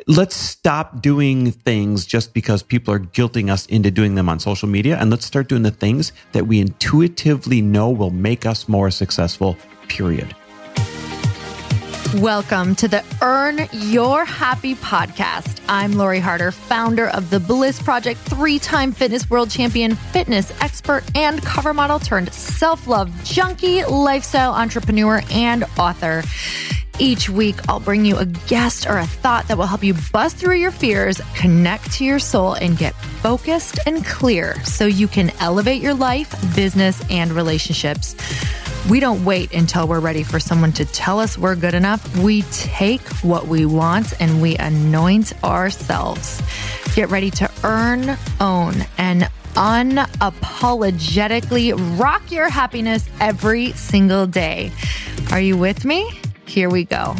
Let's stop doing things just because people are guilting us into doing them on social media. And let's start doing the things that we intuitively know will make us more successful, period. Welcome to the Earn Your Happy podcast. I'm Lori Harder, founder of The Bliss Project, 3-time fitness world champion, fitness expert, and cover model turned self-love junkie, lifestyle entrepreneur, and author. Each week, I'll bring you a guest or a thought that will help you bust through your fears, connect to your soul, and get focused and clear so you can elevate your life, business, and relationships. We don't wait until we're ready for someone to tell us we're good enough. We take what we want and we anoint ourselves. Get ready to earn, own, and unapologetically rock your happiness every single day. Are you with me? Here we go.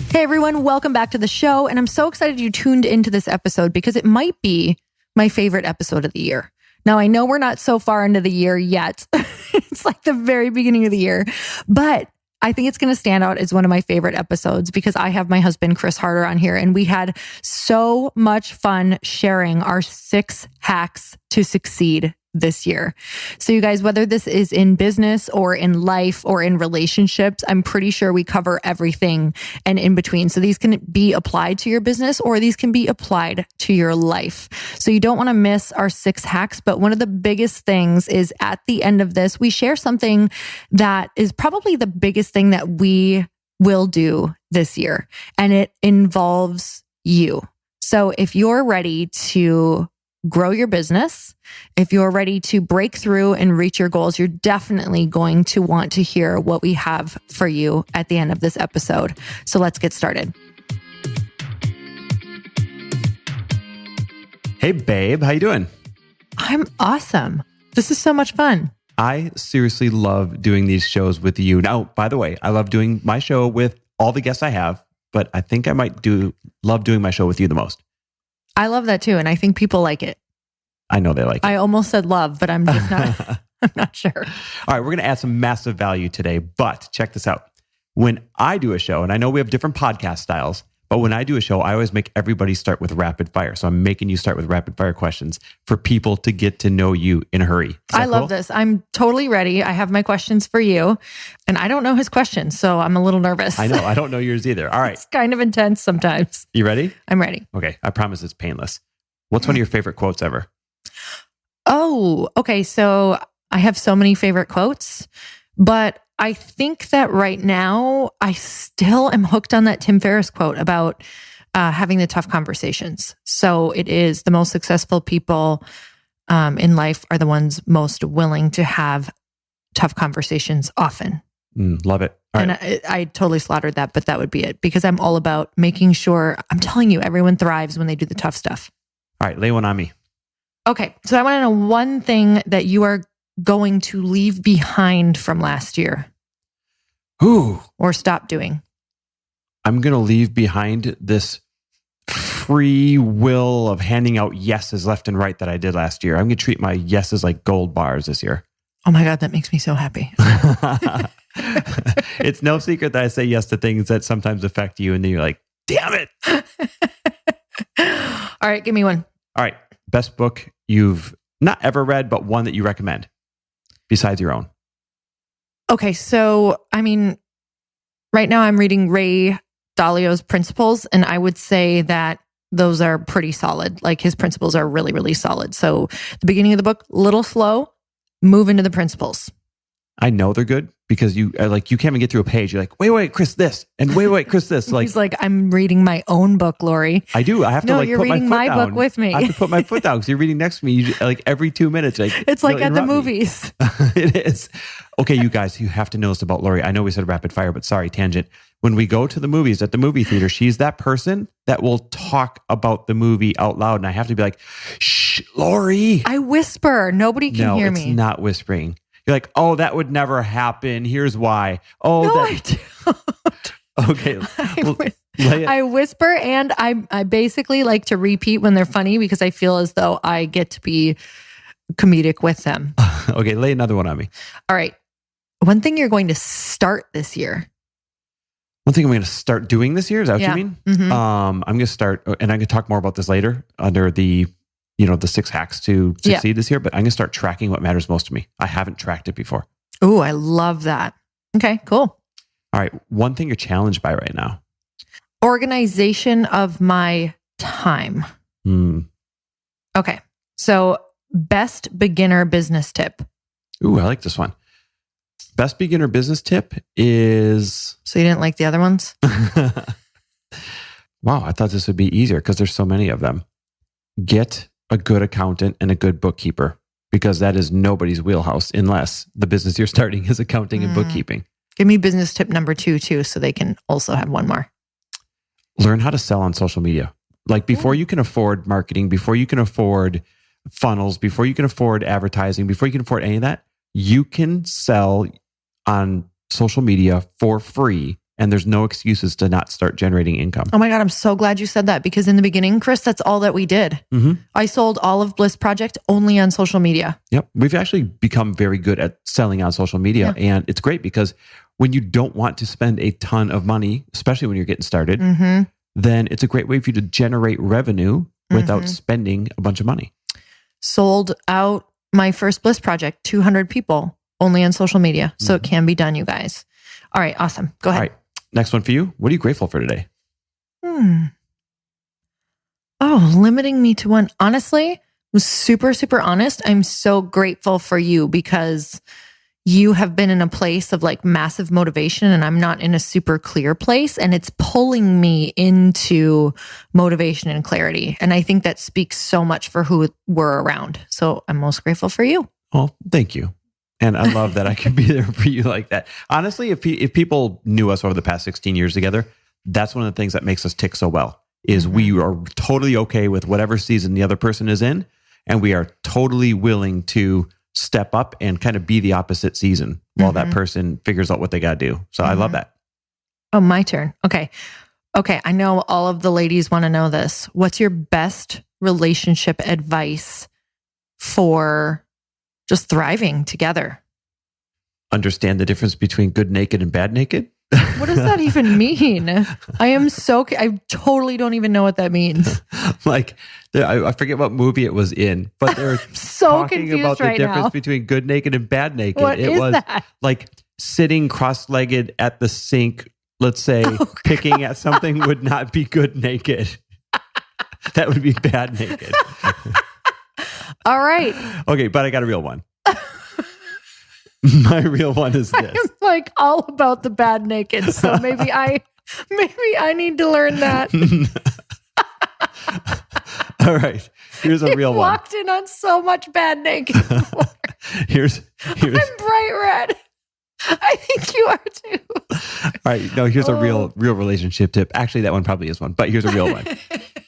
Hey everyone, welcome back to the show. And I'm so excited you tuned into this episode because it might be my favorite episode of the year. Now, I know we're not so far into the year yet. It's like the very beginning of the year, but I think it's going to stand out as one of my favorite episodes because I have my husband, Chris Harder, on here, and we had so much fun sharing our 6 hacks to succeed this year. So you guys, whether this is in business or in life or in relationships, I'm pretty sure we cover everything and in between. So these can be applied to your business or these can be applied to your life. So you don't want to miss our 6 hacks. But one of the biggest things is at the end of this, we share something that is probably the biggest thing that we will do this year. And it involves you. So if you're ready to grow your business, if you're ready to break through and reach your goals, you're definitely going to want to hear what we have for you at the end of this episode. So let's get started. Hey, babe, how you doing? I'm awesome. This is so much fun. I seriously love doing these shows with you. Now, by the way, I love doing my show with all the guests I have, but I think I might love doing my show with you the most. I love that too. And I think people like it. I know they like it. I almost said love, but I'm just not, I'm not sure. All right, we're going to add some massive value today, but check this out. When I do a show, and I know we have different podcast styles, but when I do a show, I always make everybody start with rapid fire. So I'm making you start with rapid fire questions for people to get to know you in a hurry. I love this. I'm totally ready. I have my questions for you. And I don't know his questions, so I'm a little nervous. I know. I don't know yours either. All right. It's kind of intense sometimes. You ready? I'm ready. Okay. I promise it's painless. What's one of your favorite quotes ever? Oh, okay. So I have so many favorite quotes, but I think that right now I still am hooked on that Tim Ferriss quote about having the tough conversations. So it is the most successful people in life are the ones most willing to have tough conversations often. Love it. All right. And I totally slaughtered that, but that would be it because I'm all about making sure, I'm telling you, everyone thrives when they do the tough stuff. All right, lay one on me. Okay. So I want to know one thing that you are going to leave behind from last year. Ooh. Or stop doing. I'm going to leave behind this free will of handing out yeses left and right that I did last year. I'm going to treat my yeses like gold bars this year. Oh my God, that makes me so happy. It's no secret that I say yes to things that sometimes affect you. And then you're like, damn it. All right, give me one. All right. Best book you've not ever read, but one that you recommend besides your own. Okay. So, I mean, right now I'm reading Ray Dalio's Principles, and I would say that those are pretty solid. Like his principles are really, really solid. So the beginning of the book, little slow, move into the principles. I know they're good because you can't even get through a page. You're like, wait, Chris, this, and wait, Chris, this. Like, he's like, I'm reading my own book, Lori. I do. I have to you're put reading my foot down. book with me. I have to put my foot down because you're reading next to me. You, like every 2 minutes, it's like at the movies. It is. Okay, you guys, you have to know this about Lori. I know we said rapid fire, but sorry, tangent. When we go to the movies at the movie theater, she's that person that will talk about the movie out loud, and I have to be like, "Shh, Lori." I whisper. Nobody can hear me. No, it's not whispering. You're like, oh, that would never happen. Here's why. Oh, no, I don't. Okay. I whisper, and I basically like to repeat when they're funny because I feel as though I get to be comedic with them. Okay, lay another one on me. All right. One thing you're going to start this year. One thing I'm going to start doing this year, is that what you mean? Mm-hmm. I'm going to start, and I'm going to talk more about this later under the 6 hacks to succeed this year, but I'm going to start tracking what matters most to me. I haven't tracked it before. Oh, I love that. Okay, cool. All right. One thing you're challenged by right now. Organization of my time. Okay. So best beginner business tip. Ooh, I like this one. Best beginner business tip is... So you didn't like the other ones? Wow, I thought this would be easier because there's so many of them. Get a good accountant and a good bookkeeper, because that is nobody's wheelhouse unless the business you're starting is accounting and bookkeeping. Give me business tip number 2 too, so they can also have one more. Learn how to sell on social media. Like before you can afford marketing, before you can afford funnels, before you can afford advertising, before you can afford any of that, you can sell on social media for free. And there's no excuses to not start generating income. Oh my God, I'm so glad you said that, because in the beginning, Chris, that's all that we did. Mm-hmm. I sold all of Bliss Project only on social media. Yep. We've actually become very good at selling on social media. Yeah. And it's great because when you don't want to spend a ton of money, especially when you're getting started, then it's a great way for you to generate revenue without spending a bunch of money. Sold out my first Bliss Project, 200 people only on social media. So it can be done, you guys. All right. Awesome. Go ahead. All right. Next one for you. What are you grateful for today? Oh, limiting me to one. Honestly, was super, super honest. I'm so grateful for you, because you have been in a place of like massive motivation, and I'm not in a super clear place, and it's pulling me into motivation and clarity. And I think that speaks so much for who we're around. So I'm most grateful for you. Oh, thank you. And I love that I can be there for you like that. Honestly, if people knew us over the past 16 years together, that's one of the things that makes us tick so well, is we are totally okay with whatever season the other person is in. And we are totally willing to step up and kind of be the opposite season while that person figures out what they got to do. So I love that. Oh, my turn. Okay. I know all of the ladies want to know this. What's your best relationship advice for just thriving together? Understand the difference between good naked and bad naked. What does that even mean? I totally don't even know what that means. Like, I forget what movie it was in, but they were so talking confused about the right difference now. between good naked and bad naked. What it is was that? Like sitting cross-legged at the sink, let's say, picking at something would not be good naked. That would be bad naked. All right. Okay, but I got a real one. My real one is this. I'm like all about the bad naked, so maybe I need to learn that. All right, here's a real one. Walked in on so much bad naked before. Here's I'm bright red. I think you are too. All right, no, here's a real relationship tip. Actually, that one probably is one, but here's a real one.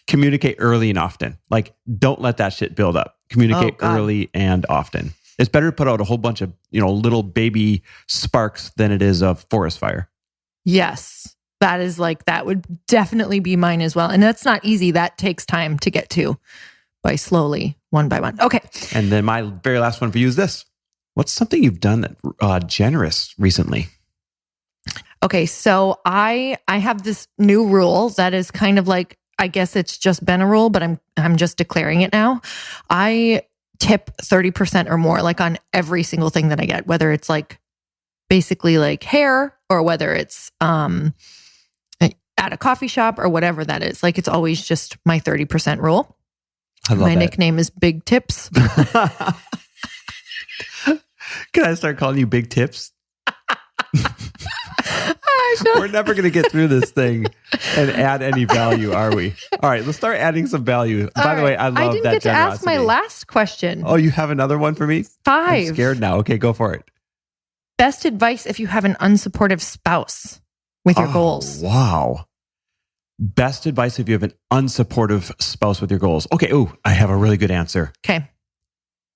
Communicate early and often. Like, don't let that shit build up. Communicate early and often. It's better to put out a whole bunch of, little baby sparks than it is a forest fire. Yes. That would definitely be mine as well. And that's not easy. That takes time to get to by slowly, one by one. Okay. And then my very last one for you is this. What's something you've done that generous recently? Okay. So I have this new rule that is kind of like, I guess it's just been a rule, but I'm just declaring it now. I tip 30% or more, like on every single thing that I get, whether it's like basically like hair or whether it's at a coffee shop or whatever that is. Like, it's always just my 30% rule. I love my that. nickname is Big Tips. Can I start calling you Big Tips? We're never going to get through this thing and add any value, are we? All right, let's start adding some value. By the way, I love that I didn't get to ask my last question. Oh, you have another one for me? 5. I'm scared now. Okay, go for it. Best advice if you have an unsupportive spouse with your goals. Wow. Best advice if you have an unsupportive spouse with your goals. Okay, I have a really good answer. Okay.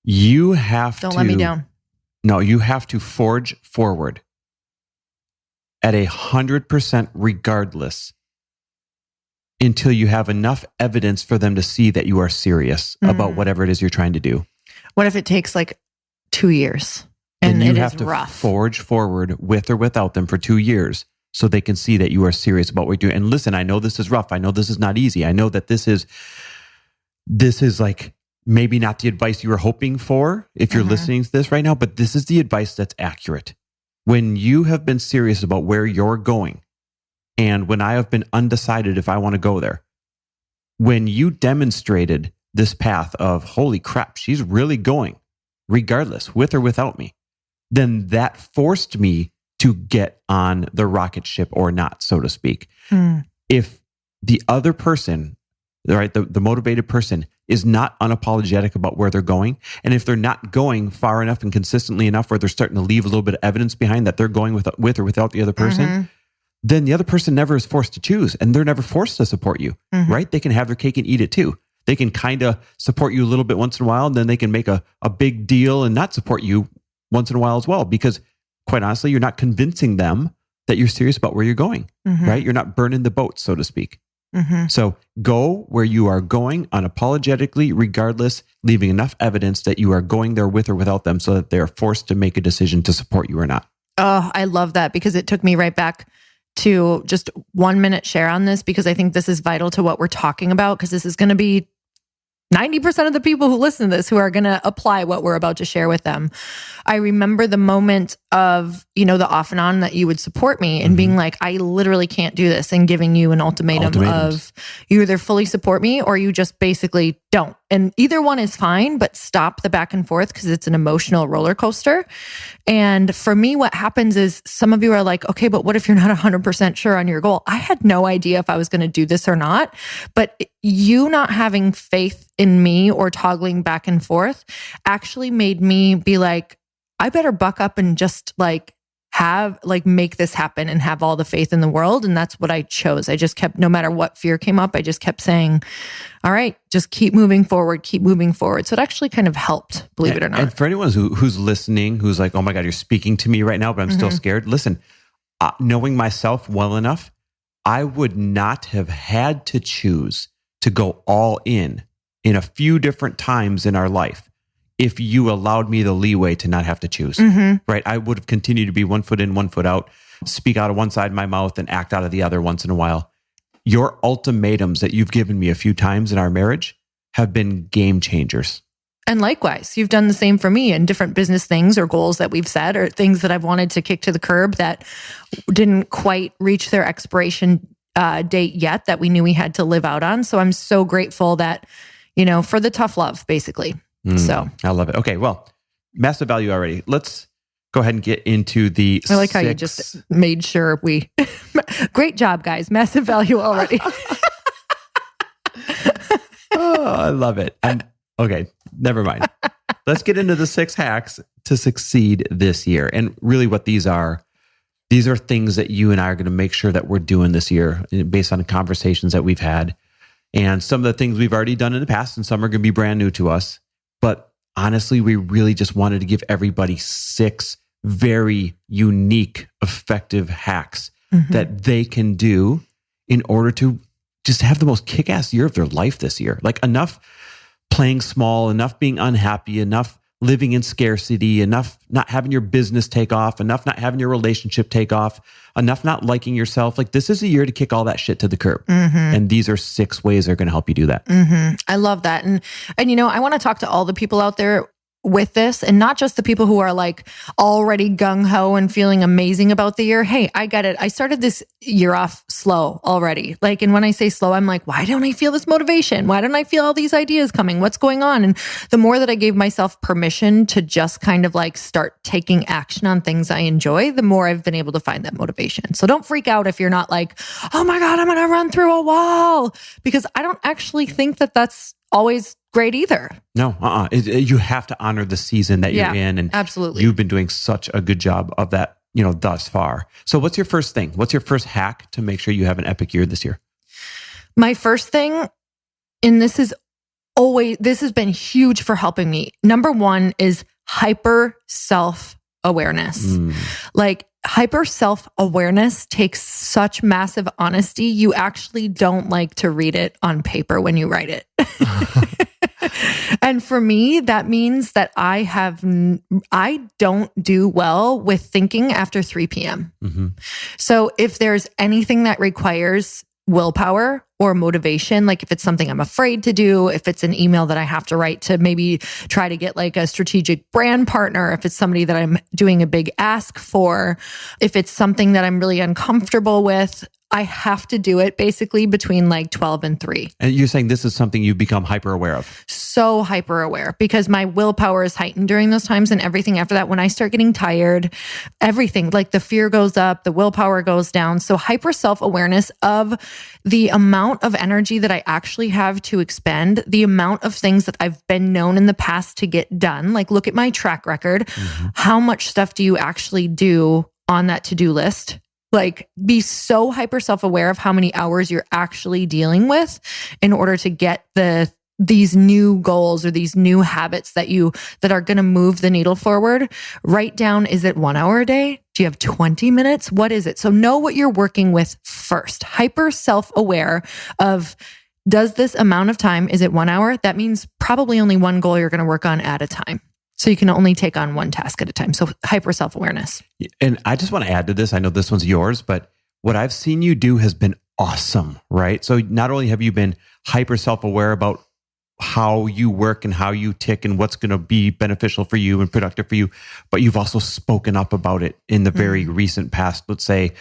You have Don't let me down. No, you have to forge forward at 100% regardless until you have enough evidence for them to see that you are serious about whatever it is you're trying to do. What if it takes like 2 years and you it have is to rough? Forge forward with or without them for 2 years so they can see that you are serious about what you're doing. And listen, I know this is rough. I know this is not easy. I know that this is like maybe not the advice you were hoping for if you're listening to this right now, but this is the advice that's accurate. When you have been serious about where you're going, and when I have been undecided if I want to go there, when you demonstrated this path of, holy crap, she's really going, regardless, with or without me, then that forced me to get on the rocket ship or not, so to speak. If the other person, right, the motivated person is not unapologetic about where they're going, and if they're not going far enough and consistently enough where they're starting to leave a little bit of evidence behind that they're going with or without the other person, then the other person never is forced to choose, and they're never forced to support you, right? They can have their cake and eat it too. They can kind of support you a little bit once in a while, and then they can make a big deal and not support you once in a while as well, because quite honestly, you're not convincing them that you're serious about where you're going, right? You're not burning the boat, so to speak. So go where you are going unapologetically, regardless, leaving enough evidence that you are going there with or without them so that they're forced to make a decision to support you or not. Oh, I love that, because it took me right back to just 1 minute share on this, because I think this is vital to what we're talking about, because this is going to be 90% of the people who listen to this who are going to apply what we're about to share with them. I remember the moment of, the off and on that you would support me and being like, I literally can't do this, and giving you an ultimatum of you either fully support me or you just basically don't. And either one is fine, but stop the back and forth, because it's an emotional roller coaster. And for me, what happens is some of you are like, okay, but what if you're not 100% sure on your goal? I had no idea if I was going to do this or not, but you not having faith in me or toggling back and forth actually made me be like, I better buck up and just make this happen and have all the faith in the world. And that's what I chose. I just kept, no matter what fear came up, I just kept saying, all right, just keep moving forward, keep moving forward. So it actually kind of helped, believe it or not. And for anyone who's listening, who's like, oh my God, you're speaking to me right now, but I'm still scared. Listen, knowing myself well enough, I would not have had to choose to go all in a few different times in our life if you allowed me the leeway to not have to choose, right? I would have continued to be 1 foot in, 1 foot out, speak out of one side of my mouth and act out of the other once in a while. Your ultimatums that you've given me a few times in our marriage have been game changers. And likewise, you've done the same for me in different business things or goals that we've set, or things that I've wanted to kick to the curb that didn't quite reach their expiration date yet, that we knew we had to live out on. So I'm so grateful that, for the tough love, basically. So I love it. Okay, well, massive value already. Let's go ahead and get into the I like how you just made sure we... Great job, guys. Massive value already. Oh, I love it. Okay, never mind. Let's get into the 6 hacks to succeed this year. And really what these are things that you and I are going to make sure that we're doing this year based on the conversations that we've had. And some of the things we've already done in the past, and some are going to be brand new to us. But honestly, we really just wanted to give everybody 6 very unique, effective hacks that they can do in order to just have the most kick-ass year of their life this year. Like, enough playing small, enough being unhappy, enough living in scarcity, enough not having your business take off, enough not having your relationship take off, enough not liking yourself. Like, this is a year to kick all that shit to the curb. And these are 6 ways that are going to help you do that. I love that. And I want to talk to all the people out there with this, and not just the people who are like already gung-ho and feeling amazing about the year. Hey, I get it. I started this year off slow already. Like, and when I say slow, I'm like, why don't I feel this motivation? Why don't I feel all these ideas coming? What's going on? And the more that I gave myself permission to just kind of like start taking action on things I enjoy, the more I've been able to find that motivation. So don't freak out if you're not like, oh my God, I'm going to run through a wall, because I don't actually think that that's always great either. No, you have to honor the season that you're in. And absolutely. You've been doing such a good job of that, thus far. So what's your first thing? What's your first hack to make sure you have an epic year this year? My first thing, and this has been huge for helping me. Number 1 is hyper self-awareness. Like, hyper self-awareness takes such massive honesty. You actually don't like to read it on paper when you write it. And for me, that means that I don't do well with thinking after 3 p.m. Mm-hmm. So if there's anything that requires willpower or motivation, like if it's something I'm afraid to do, if it's an email that I have to write to maybe try to get like a strategic brand partner, if it's somebody that I'm doing a big ask for, if it's something that I'm really uncomfortable with, I have to do it basically between like 12 and 3. And you're saying this is something you become hyper aware of? So hyper aware because my willpower is heightened during those times, and everything after that, when I start getting tired, everything like the fear goes up, the willpower goes down. So hyper self-awareness of the amount of energy that I actually have to expend, the amount of things that I've been known in the past to get done. Like look at my track record. Mm-hmm. How much stuff do you actually do on that to-do list? Like be so hyper self-aware of how many hours you're actually dealing with in order to get these new goals or these new habits that are going to move the needle forward. Write down, is it 1 hour a day? Do you have 20 minutes? What is it? So know what you're working with first. Hyper self-aware of, does this amount of time, is it 1 hour? That means probably only one goal you're going to work on at a time. So you can only take on one task at a time. So hyper self-awareness. And I just want to add to this. I know this one's yours, but what I've seen you do has been awesome, right? So not only have you been hyper self-aware about how you work and how you tick and what's going to be beneficial for you and productive for you, but you've also spoken up about it in the very recent past, let's say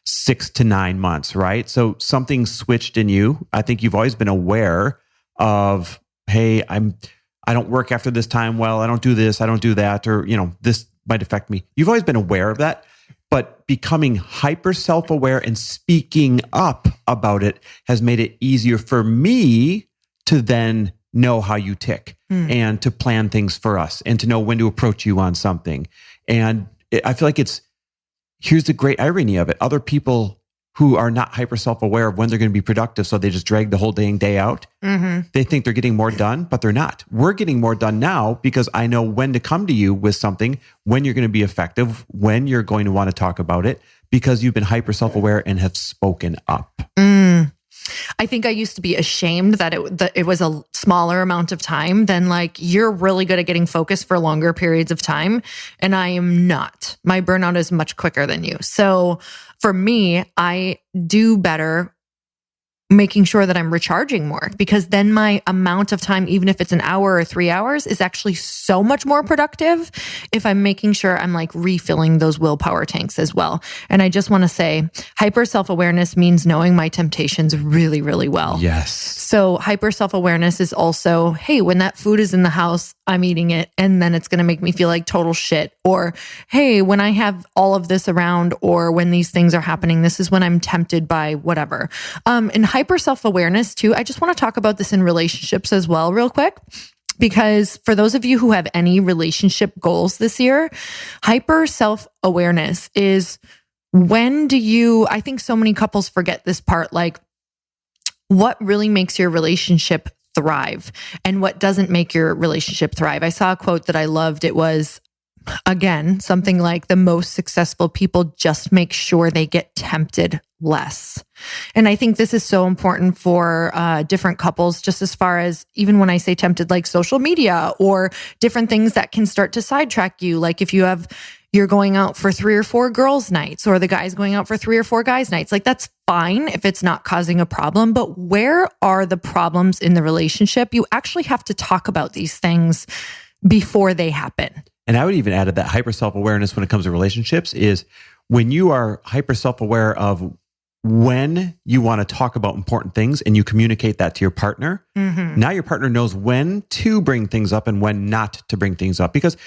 6 to 9 months, right? So something switched in you. I think you've always been aware of, hey, I don't work after this time well, I don't do this, I don't do that, or, this might affect me. You've always been aware of that, but becoming hyper self-aware and speaking up about it has made it easier for me to then know how you tick and to plan things for us and to know when to approach you on something. And I feel like here's the great irony of it. Other people who are not hyper self-aware of when they're going to be productive, so they just drag the whole day out. Mm-hmm. They think they're getting more done, but they're not. We're getting more done now because I know when to come to you with something, when you're going to be effective, when you're going to want to talk about it, because you've been hyper self-aware and have spoken up. I think I used to be ashamed that it was a smaller amount of time than like, you're really good at getting focused for longer periods of time. And I am not. My burnout is much quicker than you. So for me, I do better making sure that I'm recharging more, because then my amount of time, even if it's an hour or 3 hours, is actually so much more productive if I'm making sure I'm like refilling those willpower tanks as well. And I just want to say, hyper self-awareness means knowing my temptations really, really well. Yes. So hyper self-awareness is also, hey, when that food is in the house, I'm eating it, and then it's going to make me feel like total shit. Or, hey, when I have all of this around, or when these things are happening, this is when I'm tempted by whatever. And hyper self-awareness too, I just want to talk about this in relationships as well real quick, because for those of you who have any relationship goals this year, hyper self-awareness is I think so many couples forget this part, like what really makes your relationship thrive and what doesn't make your relationship thrive. I saw a quote that I loved. It was, again, something like, the most successful people just make sure they get tempted less. And I think this is so important for different couples, just as far as, even when I say tempted, like social media or different things that can start to sidetrack you. Like if you're going out for 3 or 4 girls' nights, or the guy's going out for 3 or 4 guys' nights, like that's fine if it's not causing a problem. But where are the problems in the relationship? You actually have to talk about these things before they happen. And I would even add that hyper self-awareness when it comes to relationships is when you are hyper self-aware of when you want to talk about important things and you communicate that to your partner, now your partner knows when to bring things up and when not to bring things up. Because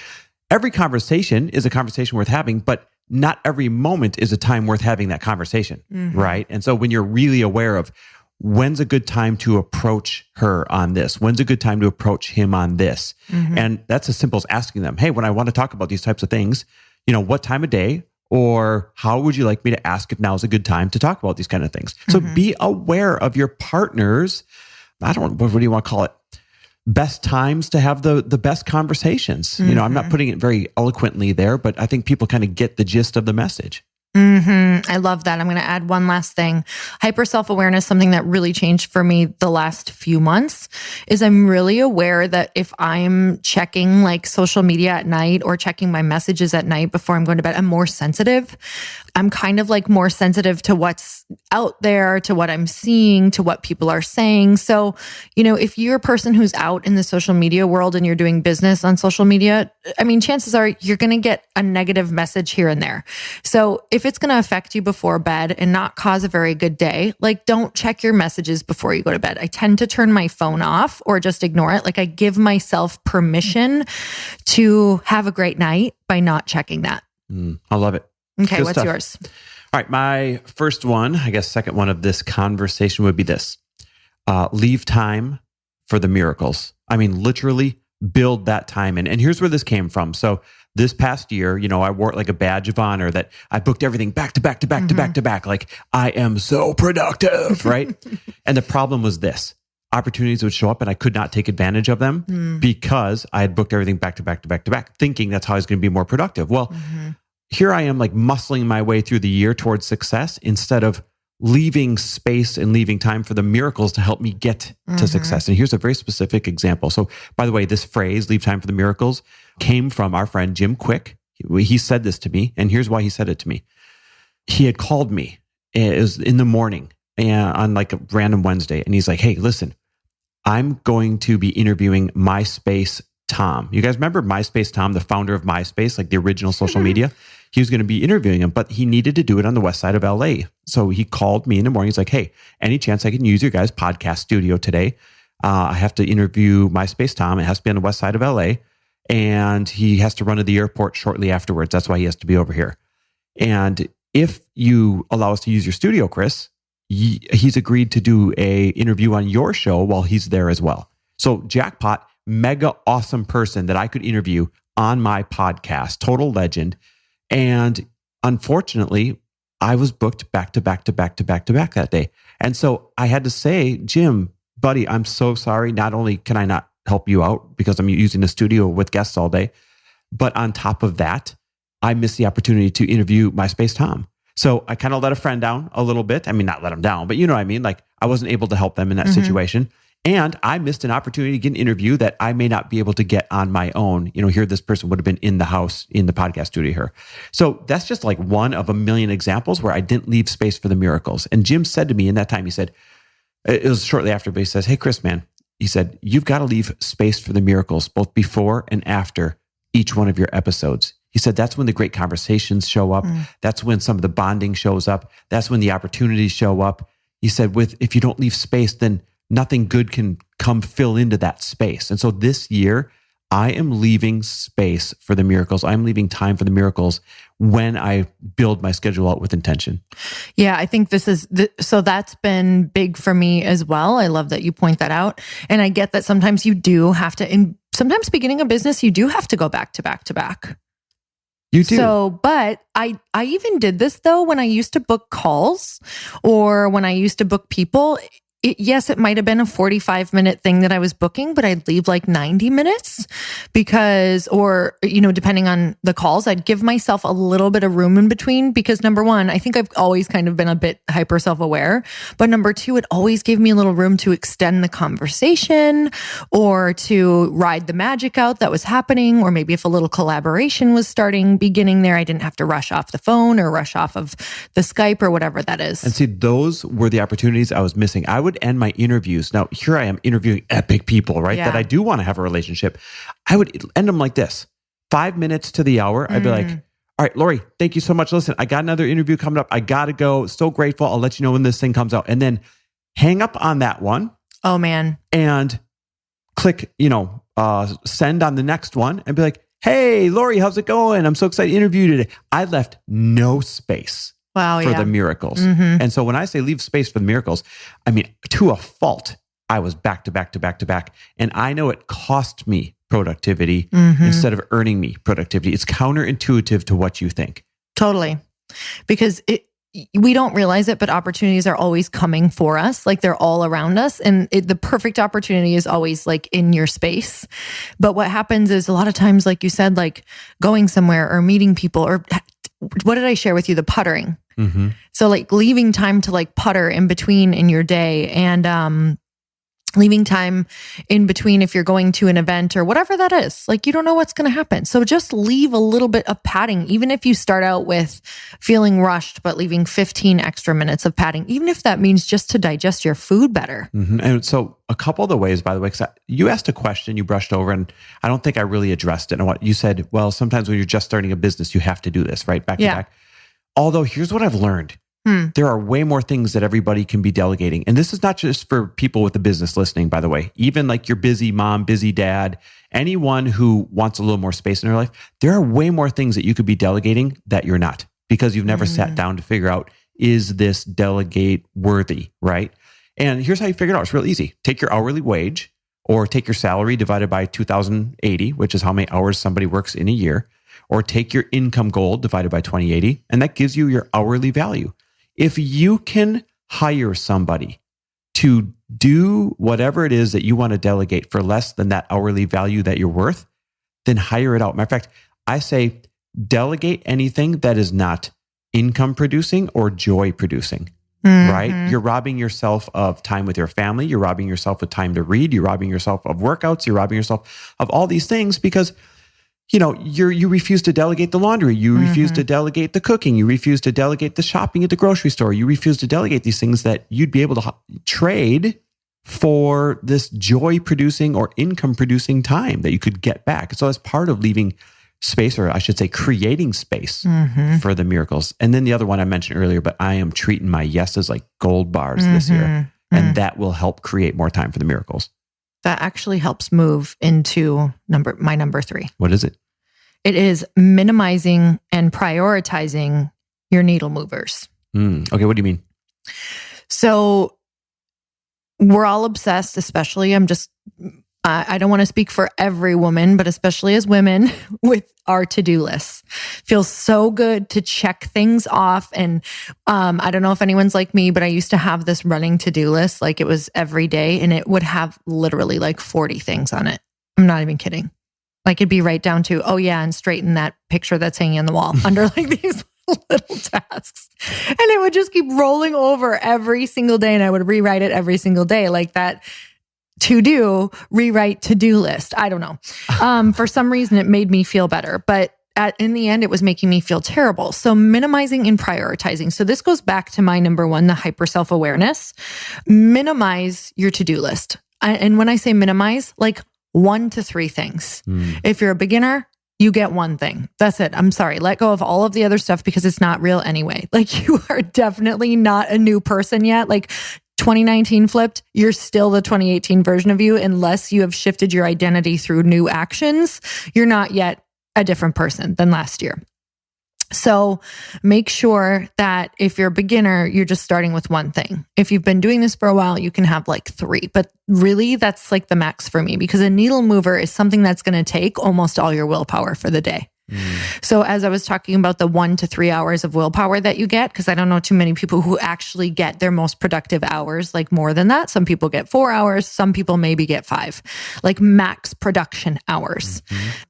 every conversation is a conversation worth having, but not every moment is a time worth having that conversation, right? And so when you're really aware of when's a good time to approach her on this, when's a good time to approach him on this, and that's as simple as asking them, hey, when I want to talk about these types of things, what time of day, or how would you like me to ask if now is a good time to talk about these kind of things? So be aware of your partner's, what do you want to call it? Best times to have the best conversations. I'm not putting it very eloquently there, but I think people kind of get the gist of the message. I love that. I'm going to add one last thing. Hyper self-awareness, something that really changed for me the last few months, is I'm really aware that if I'm checking like social media at night or checking my messages at night before I'm going to bed, I'm more sensitive. I'm kind of like more sensitive to what's out there, to what I'm seeing, to what people are saying. So, if you're a person who's out in the social media world and you're doing business on social media, I mean, chances are you're going to get a negative message here and there. So if it's going to affect you before bed and not cause a very good day, like don't check your messages before you go to bed. I tend to turn my phone off or just ignore it. Like I give myself permission to have a great night by not checking that. I love it. Okay, Good what's stuff. yours? All right, my first one, I guess second one of this conversation would be this. Leave time for the miracles. I mean, literally build that time in. And here's where this came from. So this past year, I wore it like a badge of honor that I booked everything back to back to back to back to back. Like I am so productive, right? And the problem was this. Opportunities would show up and I could not take advantage of them because I had booked everything back to back to back to back, thinking that's how I was going to be more productive. Well, here I am like muscling my way through the year towards success instead of leaving space and leaving time for the miracles to help me get to success. And here's a very specific example. So by the way, this phrase, leave time for the miracles, came from our friend Jim Quick. He said this to me, and here's why he said it to me. He had called me. It was in the morning on like a random Wednesday. And he's like, hey, listen, I'm going to be interviewing MySpace Tom. You guys remember MySpace Tom, the founder of MySpace, like the original social media? He was going to be interviewing him, but he needed to do it on the west side of LA. So he called me in the morning. He's like, hey, any chance I can use your guys' podcast studio today? I have to interview MySpace Tom. It has to be on the west side of LA. And he has to run to the airport shortly afterwards. That's why he has to be over here. And if you allow us to use your studio, Chris, he's agreed to do a interview on your show while he's there as well. So jackpot, mega awesome person that I could interview on my podcast, total legend. And unfortunately, I was booked back to back to back to back to back that day. And so I had to say, Jim, buddy, I'm so sorry. Not only can I not help you out because I'm using the studio with guests all day, but on top of that, I missed the opportunity to interview MySpace Tom. So I kind of let a friend down a little bit. I mean, not let him down, but you know what I mean? Like I wasn't able to help them in that situation. And I missed an opportunity to get an interview that I may not be able to get on my own. Here, this person would have been in the house, in the podcast studio here. So that's just like one of a million examples where I didn't leave space for the miracles. And Jim said to me in that time, he said, it was shortly after, but he says, hey, Chris, man, he said, you've got to leave space for the miracles, both before and after each one of your episodes. He said, that's when the great conversations show up. That's when some of the bonding shows up. That's when the opportunities show up. He said, if you don't leave space, then nothing good can come fill into that space. And so this year, I am leaving space for the miracles. I'm leaving time for the miracles when I build my schedule out with intention. Yeah, I think so that's been big for me as well. I love that you point that out. And I get that sometimes you do have to, sometimes beginning a business, you do have to go back to back to back. You do. So, but I even did this though, when I used to book calls or when I used to book people. Yes, it might have been a 45-minute thing that I was booking, but I'd leave like 90 minutes because, depending on the calls, I'd give myself a little bit of room in between because number one, I think I've always kind of been a bit hyper self-aware, but number two, it always gave me a little room to extend the conversation or to ride the magic out that was happening, or maybe if a little collaboration was beginning there, I didn't have to rush off the phone or rush off of the Skype or whatever that is. And see, those were the opportunities I was missing. I would end my interviews. Now, here I am interviewing epic people, right? Yeah. That I do want to have a relationship. I would end them like this. 5 minutes to the hour. I'd be like, all right, Lori, thank you so much. Listen, I got another interview coming up. I got to go. So grateful. I'll let you know when this thing comes out. And then hang up on that one. Oh, man. And click, send on the next one and be like, hey, Lori, how's it going? I'm so excited to interview you today. I left no space. Wow, for the miracles. And so when I say leave space for the miracles, I mean, to a fault, I was back to back to back to back. And I know it cost me productivity instead of earning me productivity. It's counterintuitive to what you think. Totally. Because we don't realize it, but opportunities are always coming for us. Like they're all around us. And the perfect opportunity is always like in your space. But what happens is a lot of times, like you said, like going somewhere or meeting people or what did I share with you? The puttering. Mm-hmm. So like leaving time to like putter in between in your day, and leaving time in between if you're going to an event or whatever that is. Like you don't know what's going to happen. So just leave a little bit of padding, even if you start out with feeling rushed, but leaving 15 extra minutes of padding, even if that means just to digest your food better. Mm-hmm. And so a couple of the ways, by the way, because you asked a question, you brushed over, and I don't think I really addressed it. And what you said, well, sometimes when you're just starting a business, you have to do this, right? Back to back. Although here's what I've learned. There are way more things that everybody can be delegating. And this is not just for people with a business listening, by the way. Even like your busy mom, busy dad, anyone who wants a little more space in their life, there are way more things that you could be delegating that you're not, because you've never sat down to figure out, is this delegate worthy, right? And here's how you figure it out. It's real easy. Take your hourly wage, or take your salary divided by 2,080, which is how many hours somebody works in a year, or take your income goal divided by 2080, and that gives you your hourly value. If you can hire somebody to do whatever it is that you want to delegate for less than that hourly value that you're worth, then hire it out. Matter of fact, I say delegate anything that is not income producing or joy producing, right? You're robbing yourself of time with your family. You're robbing yourself of time to read. You're robbing yourself of workouts. You're robbing yourself of all these things because you refuse to delegate the laundry. You refuse to delegate the cooking. You refuse to delegate the shopping at the grocery store. You refuse to delegate these things that you'd be able to trade for this joy producing or income producing time that you could get back. So that's part of leaving space, or I should say creating space for the miracles. And then the other one I mentioned earlier, but I am treating my yeses like gold bars this year. And that will help create more time for the miracles. That actually helps move into my number 3. What is it? It is minimizing and prioritizing your needle movers. Okay, what do you mean? So we're all obsessed, especially I don't want to speak for every woman, but especially as women, with our to-do lists. Feels so good to check things off. And I don't know if anyone's like me, but I used to have this running to-do list. Like it was every day, and it would have literally like 40 things on it. I'm not even kidding. Like it'd be right down to, oh yeah, and straighten that picture that's hanging on the wall under like these little tasks. And it would just keep rolling over every single day. And I would rewrite it every single day, like that rewrite to-do list. I don't know. For some reason, it made me feel better, but in the end, it was making me feel terrible. So minimizing and prioritizing. So this goes back to my number 1, the hyper self-awareness. Minimize your to-do list. And when I say minimize, like 1 to 3 things. If you're a beginner, you get 1 thing. That's it. I'm sorry. Let go of all of the other stuff because it's not real anyway. Like you are definitely not a new person yet. Like 2019 flipped, you're still the 2018 version of you unless you have shifted your identity through new actions. You're not yet a different person than last year. So make sure that if you're a beginner, you're just starting with 1 thing. If you've been doing this for a while, you can have like 3, but really that's like the max for me, because a needle mover is something that's going to take almost all your willpower for the day. So as I was talking about the 1 to 3 hours of willpower that you get, because I don't know too many people who actually get their most productive hours, like more than that. Some people get 4 hours. Some people maybe get 5, like max production hours.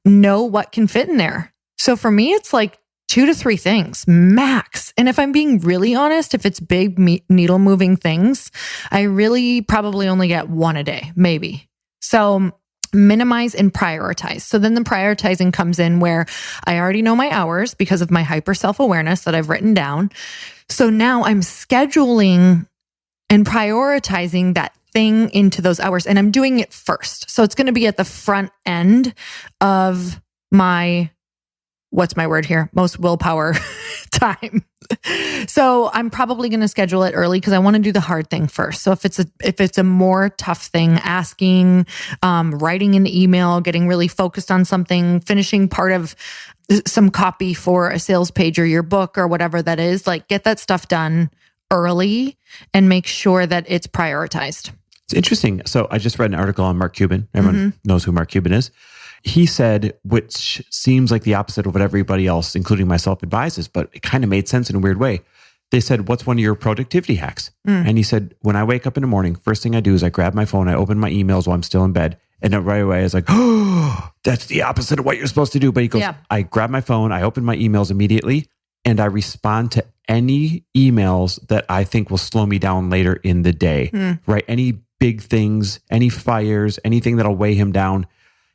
Know what can fit in there. So for me, it's like 2 to 3 things max. And if I'm being really honest, if it's big needle moving things, I really probably only get 1 a day, maybe. So minimize and prioritize. So then the prioritizing comes in where I already know my hours because of my hyper self-awareness that I've written down. So now I'm scheduling and prioritizing that thing into those hours, and I'm doing it first. So it's going to be at the front end of my, what's my word here? Most willpower time. So I'm probably going to schedule it early because I want to do the hard thing first. So if it's a more tough thing, asking, writing an email, getting really focused on something, finishing part of some copy for a sales page or your book or whatever that is, like get that stuff done early and make sure that it's prioritized. It's interesting. So I just read an article on Mark Cuban. Everyone knows who Mark Cuban is. He said, which seems like the opposite of what everybody else, including myself, advises, but it kind of made sense in a weird way. They said, what's one of your productivity hacks? And he said, when I wake up in the morning, first thing I do is I grab my phone, I open my emails while I'm still in bed. And then right away, I was like, oh, that's the opposite of what you're supposed to do. But he goes, I grab my phone, I open my emails immediately. and I respond to any emails that I think will slow me down later in the day, right? Any big things, any fires, anything that'll weigh him down.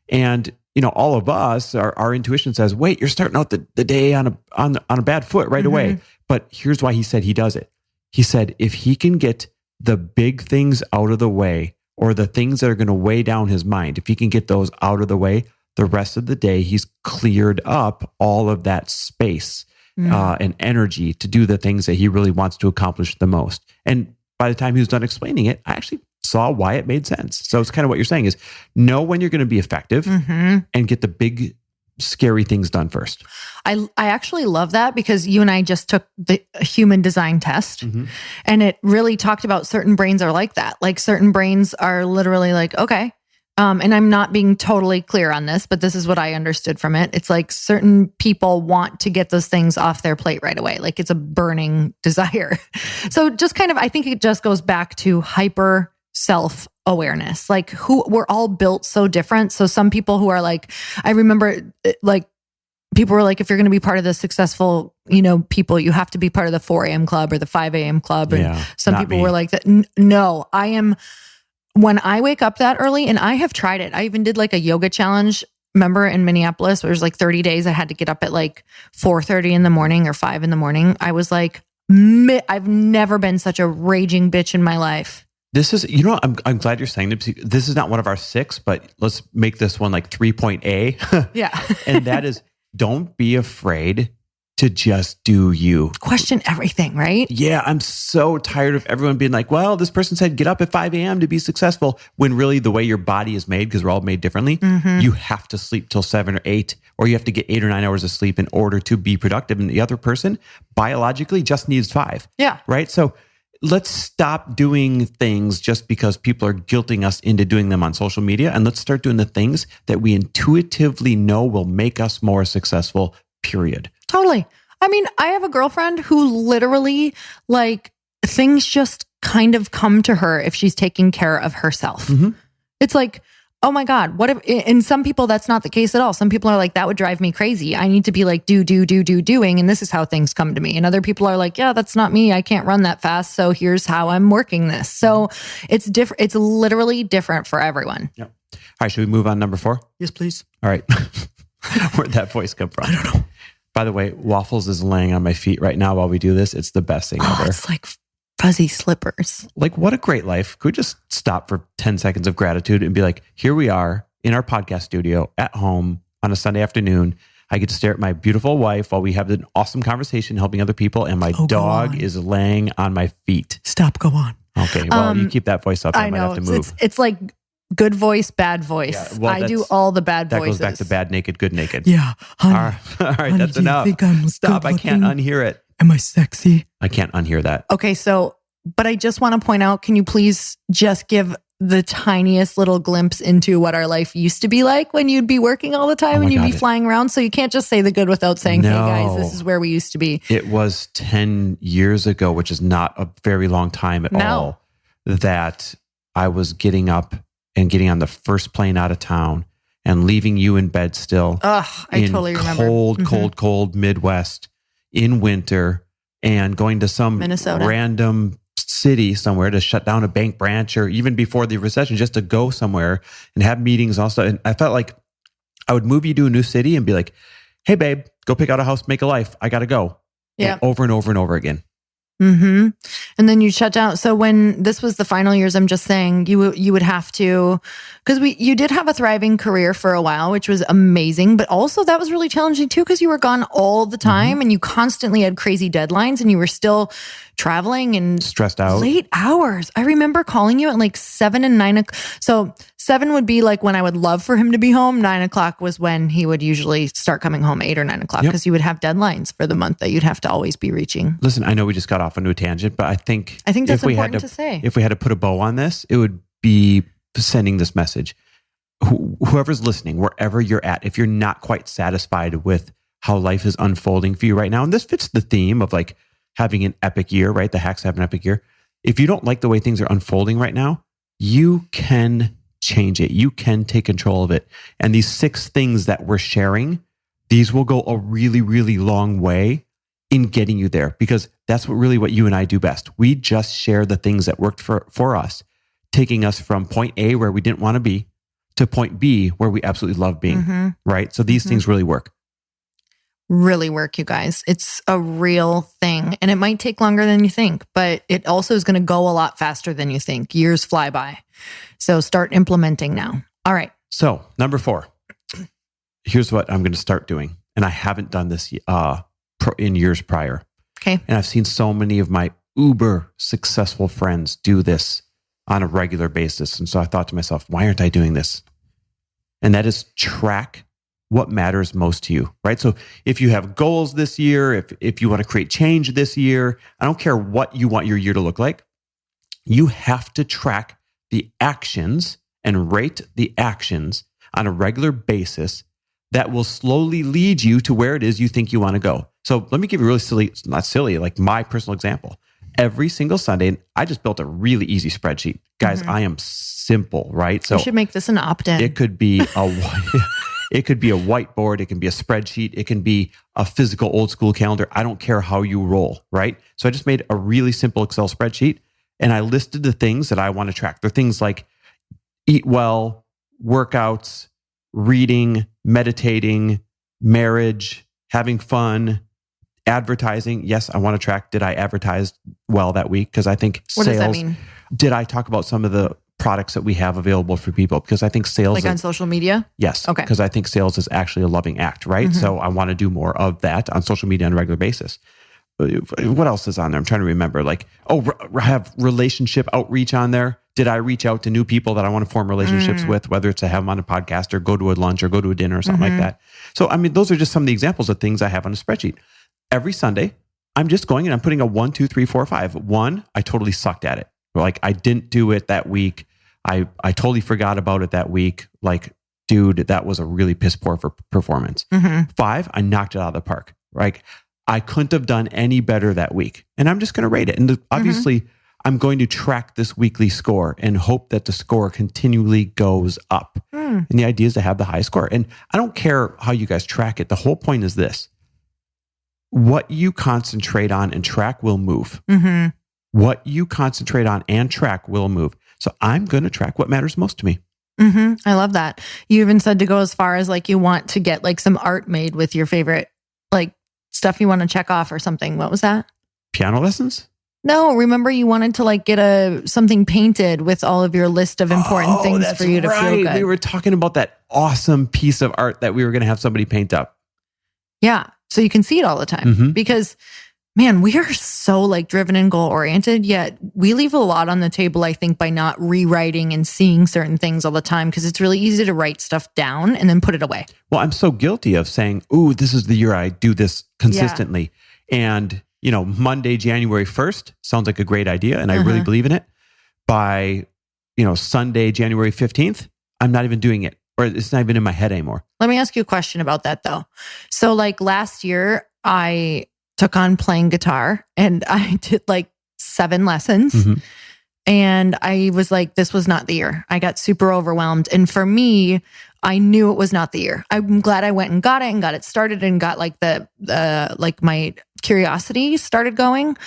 And, all of us, our intuition says, wait, you're starting out the day on a bad foot right away. But here's why he said he does it. He said, if he can get the big things out of the way, or the things that are going to weigh down his mind, if he can get those out of the way, the rest of the day, he's cleared up all of that space and energy to do the things that he really wants to accomplish the most. And by the time he was done explaining it, I actually saw why it made sense. So it's kind of what you're saying is know when you're going to be effective and get the big, scary things done first. I actually love that because you and I just took the human design test and it really talked about certain brains are like that. Like certain brains are literally like, okay. And I'm not being totally clear on this, but this is what I understood from it. It's like certain people want to get those things off their plate right away. Like it's a burning desire. So just kind of, I think it just goes back to hyper self-awareness. Like we're all built so different. So some people who are like, I remember like people were like, if you're going to be part of the successful, people, you have to be part of the 4 a.m. club or the 5 a.m. club. And some people were like that. No, I am, when I wake up that early, and I have tried it. I even did like a yoga challenge, remember in Minneapolis, where it was like 30 days. I had to get up at like 4:30 in the morning or 5 in the morning. I was like, I've never been such a raging bitch in my life. This is, I'm glad you're saying this. This is not one of our 6, but let's make this one like 3.A. Yeah. And that is, don't be afraid to just do you. Question everything, right? Yeah. I'm so tired of everyone being like, well, this person said get up at 5 a.m. to be successful. When really the way your body is made, because we're all made differently, you have to sleep till 7 or 8, or you have to get 8 or 9 hours of sleep in order to be productive. And the other person biologically just needs 5. Yeah. Right. So let's stop doing things just because people are guilting us into doing them on social media. And let's start doing the things that we intuitively know will make us more successful, period. Totally. I mean, I have a girlfriend who literally like things just kind of come to her if she's taking care of herself. It's like, oh my God, what if, and some people that's not the case at all. Some people are like, that would drive me crazy. I need to be like, doing. And this is how things come to me. And other people are like, yeah, that's not me. I can't run that fast. So here's how I'm working this. So it's different. It's literally different for everyone. Yep. All right. Should we move on number 4? Yes, please. All right. Where'd that voice come from? I don't know. By the way, Waffles is laying on my feet right now while we do this. It's the best thing ever. It's like fuzzy slippers. Like, what a great life. Could we just stop for 10 seconds of gratitude and be like, here we are in our podcast studio at home on a Sunday afternoon. I get to stare at my beautiful wife while we have an awesome conversation helping other people. And my dog is laying on my feet. Stop, go on. Okay, well, you keep that voice up. I might have to move. It's like good voice, bad voice. Yeah, well, I do all the bad voices. That goes back to bad naked, good naked. Yeah. Honey, all right, honey, that's enough. Stop, I can't unhear it. Am I sexy? I can't unhear that. Okay, so, but I just want to point out, can you please just give the tiniest little glimpse into what our life used to be like when you'd be working all the time and you'd be flying around? So you can't just say the good without saying, hey guys, this is where we used to be. It was 10 years ago, which is not a very long time at all, that I was getting up and getting on the first plane out of town and leaving you in bed still. I totally remember. Cold Midwest in winter and going to some Minnesota. Random city somewhere to shut down a bank branch, or even before the recession, just to go somewhere and have meetings also. And I felt like I would move you to a new city and be like, hey babe, go pick out a house, make a life. I got to go. Yeah. And over and over and over again. Mm-hmm. And then you shut down. So when this was the final years, I'm just saying you would have to, because you did have a thriving career for a while, which was amazing, but also that was really challenging too, because you were gone all the time and you constantly had crazy deadlines and you were still traveling and stressed out. Late hours. I remember calling you at like 7 and 9 o'clock. So 7 would be like when I would love for him to be home. 9 o'clock was when he would usually start coming home, 8 or 9 o'clock, because you would have deadlines for the month that you'd have to always be reaching. Listen, I know we just got off into a tangent, but I think that's important to say. If we had to put a bow on this, it would be sending this message. Whoever's listening, wherever you're at, if you're not quite satisfied with how life is unfolding for you right now, and this fits the theme of like having an epic year, right? The hacks have an epic year. If you don't like the way things are unfolding right now, you can change it. You can take control of it. And these 6 things that we're sharing, these will go a really, really long way in getting you there, because that's what you and I do best. We just share the things that worked for us, taking us from point A where we didn't want to be to point B where we absolutely love being, right? So these things really work. Really work, you guys. It's a real thing. And it might take longer than you think, but it also is going to go a lot faster than you think. Years fly by. So start implementing now. All right. So number 4, here's what I'm going to start doing. And I haven't done this in years prior. Okay. And I've seen so many of my uber successful friends do this on a regular basis. And so I thought to myself, why aren't I doing this? And that is track what matters most to you, right? So if you have goals this year, if you want to create change this year, I don't care what you want your year to look like, you have to track the actions and rate the actions on a regular basis that will slowly lead you to where it is you think you want to go. So let me give you a really silly, not silly, like my personal example. Every single Sunday, I just built a really easy spreadsheet. Guys, I am simple, right? So you should make this an opt-in. It could be it could be a whiteboard. It can be a spreadsheet. It can be a physical old school calendar. I don't care how you roll, right? So I just made a really simple Excel spreadsheet and I listed the things that I want to track. They're things like eat well, workouts, reading, meditating, marriage, having fun, advertising. Yes, I want to track, did I advertise well that week? Because I think what sales. Does that mean? Did I talk about some of the products that we have available for people? Because I think sales... Like on social media? Yes. Okay. Because I think sales is actually a loving act, right? So I want to do more of that on social media on a regular basis. What else is on there? I'm trying to remember. Like, have relationship outreach on there. Did I reach out to new people that I want to form relationships with, whether it's to have them on a podcast or go to a lunch or go to a dinner or something like that? So, I mean, those are just some of the examples of things I have on a spreadsheet. Every Sunday, I'm just going and I'm putting a 1, 2, 3, 4, 5. 1, I totally sucked at it. Like, I didn't do it that week. I totally forgot about it that week. Like, dude, that was a really piss poor for performance. 5, I knocked it out of the park. Like, I couldn't have done any better that week. And I'm just going to rate it. And obviously, I'm going to track this weekly score and hope that the score continually goes up. And the idea is to have the high score. And I don't care how you guys track it. The whole point is this. What you concentrate on and track will move. What you concentrate on and track will move. So I'm going to track what matters most to me. I love that. You even said to go as far as like you want to get like some art made with your favorite like stuff you want to check off or something. What was that? Piano lessons? No, remember you wanted to like get something painted with all of your list of important things for you to feel good. We were talking about that awesome piece of art that we were going to have somebody paint up. Yeah. So you can see it all the time because man, we are so like driven and goal oriented, yet we leave a lot on the table, I think, by not rewriting and seeing certain things all the time because it's really easy to write stuff down and then put it away. Well, I'm so guilty of saying, ooh, this is the year I do this consistently. Yeah. And, you know, Monday, January 1st sounds like a great idea. And I really believe in it. By, you know, Sunday, January 15th, I'm not even doing it or it's not even in my head anymore. Let me ask you a question about that though. So like last year, I took on playing guitar and I did like 7 lessons and I was like, this was not the year. I got super overwhelmed. And for me, I knew it was not the year. I'm glad I went and got it started and got like like my curiosity started going,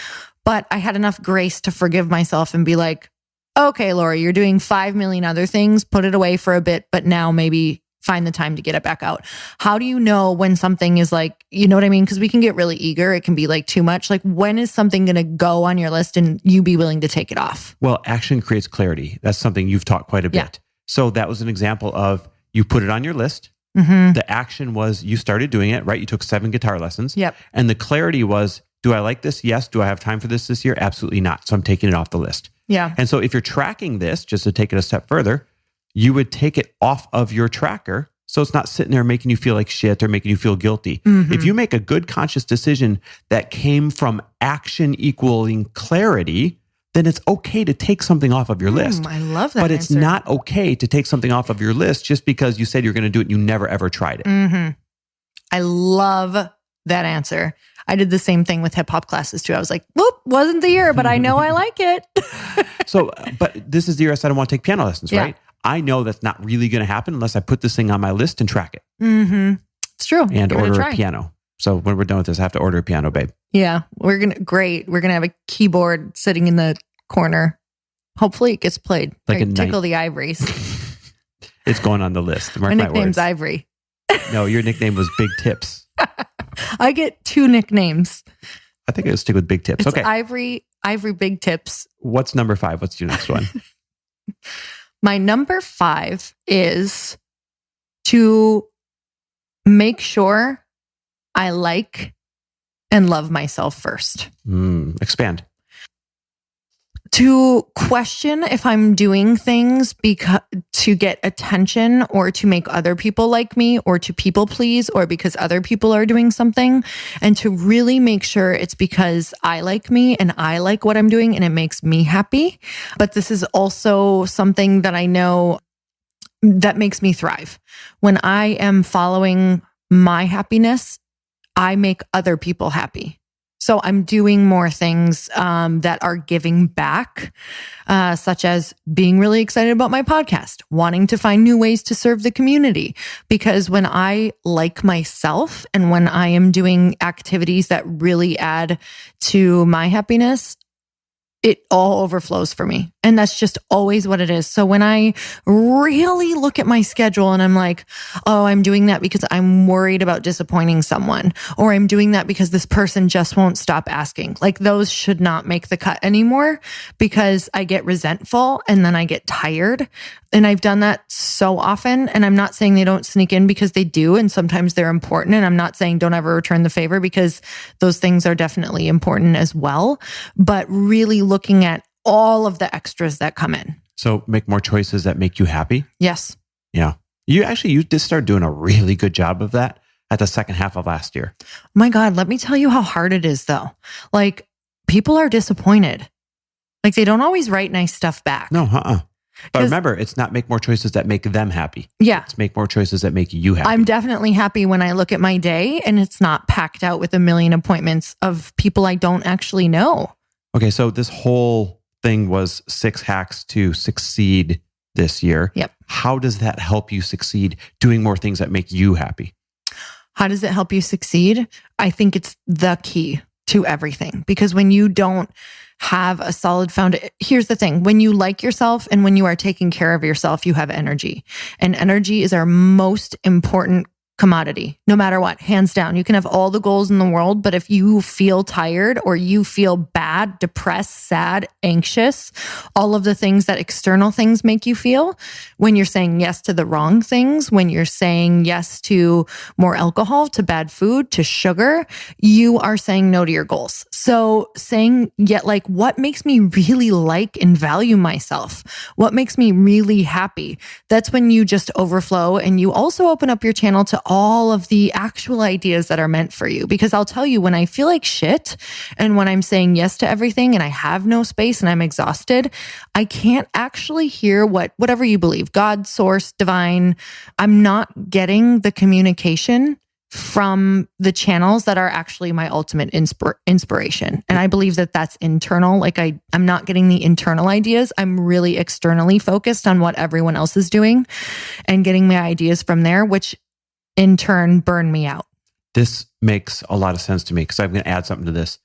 but I had enough grace to forgive myself and be like, okay, Lori, you're doing 5 million other things, put it away for a bit, but now maybe find the time to get it back out. How do you know when something is like, you know what I mean? Because we can get really eager. It can be like too much. Like when is something going to go on your list and you be willing to take it off? Well, action creates clarity. That's something you've taught quite a bit. Yeah. So that was an example of you put it on your list. The action was you started doing it, right? You took 7 guitar lessons. Yep. And the clarity was, do I like this? Yes. Do I have time for this year? Absolutely not. So I'm taking it off the list. Yeah. And so if you're tracking this, just to take it a step further, you would take it off of your tracker. So it's not sitting there making you feel like shit or making you feel guilty. If you make a good conscious decision that came from action equaling clarity, then it's okay to take something off of your list. I love that. But it's not okay to take something off of your list just because you said you're going to do it and you never ever tried it. I love that answer. I did the same thing with hip hop classes too. I was like, whoop, wasn't the year, but I know I like it. So, but this is the year I said I want to take piano lessons, right? I know that's not really going to happen unless I put this thing on my list and track it. It's true. And order a piano. So when we're done with this, I have to order a piano, babe. Yeah, great. We're going to have a keyboard sitting in the corner. Hopefully it gets played. Like a tickle the ivories. It's going on the list. Mark my nickname's words. Ivory. No, your nickname was Big Tips. I get 2 nicknames. I think I'll stick with Big Tips. It's okay. Ivory, Big Tips. What's number 5? What's your next one? My number 5 is to make sure I like and love myself first. Expand. To question if I'm doing things to get attention or to make other people like me or to people please or because other people are doing something, and to really make sure it's because I like me and I like what I'm doing and it makes me happy. But this is also something that I know that makes me thrive. When I am following my happiness, I make other people happy. So I'm doing more things that are giving back, such as being really excited about my podcast, wanting to find new ways to serve the community. Because when I like myself and when I am doing activities that really add to my happiness, it all overflows for me. And that's just always what it is. So when I really look at my schedule and I'm like, oh, I'm doing that because I'm worried about disappointing someone, or I'm doing that because this person just won't stop asking. Like those should not make the cut anymore because I get resentful and then I get tired. And I've done that so often. And I'm not saying they don't sneak in because they do. And sometimes they're important. And I'm not saying don't ever return the favor because those things are definitely important as well. But really looking at all of the extras that come in. So make more choices that make you happy. Yes. Yeah. You did start doing a really good job of that at the second half of last year. Oh my God, let me tell you how hard it is though. Like people are disappointed. Like they don't always write nice stuff back. No, But remember, it's not make more choices that make them happy. Yeah. It's make more choices that make you happy. I'm definitely happy when I look at my day and it's not packed out with a million appointments of people I don't actually know. Okay, so this whole thing was 6 hacks to succeed this year. Yep. How does that help you succeed doing more things that make you happy? How does it help you succeed? I think it's the key to everything, because when you don't have a solid foundation, here's the thing, when you like yourself and when you are taking care of yourself, you have energy, and energy is our most important commodity, no matter what, hands down. You can have all the goals in the world, but if you feel tired or you feel bad, depressed, sad, anxious, all of the things that external things make you feel, when you're saying yes to the wrong things, when you're saying yes to more alcohol, to bad food, to sugar, you are saying no to your goals. So saying, like, what makes me really like and value myself? What makes me really happy? That's when you just overflow, and you also open up your channel to all of the actual ideas that are meant for you. Because I'll tell you, when I feel like shit and when I'm saying yes to everything and I have no space and I'm exhausted, I can't actually hear whatever you believe, God, source, divine. I'm not getting the communication from the channels that are actually my ultimate inspiration. And I believe that that's internal. Like I'm not getting the internal ideas. I'm really externally focused on what everyone else is doing and getting my ideas from there, which in turn burn me out. This makes a lot of sense to me, because I'm going to add something to this.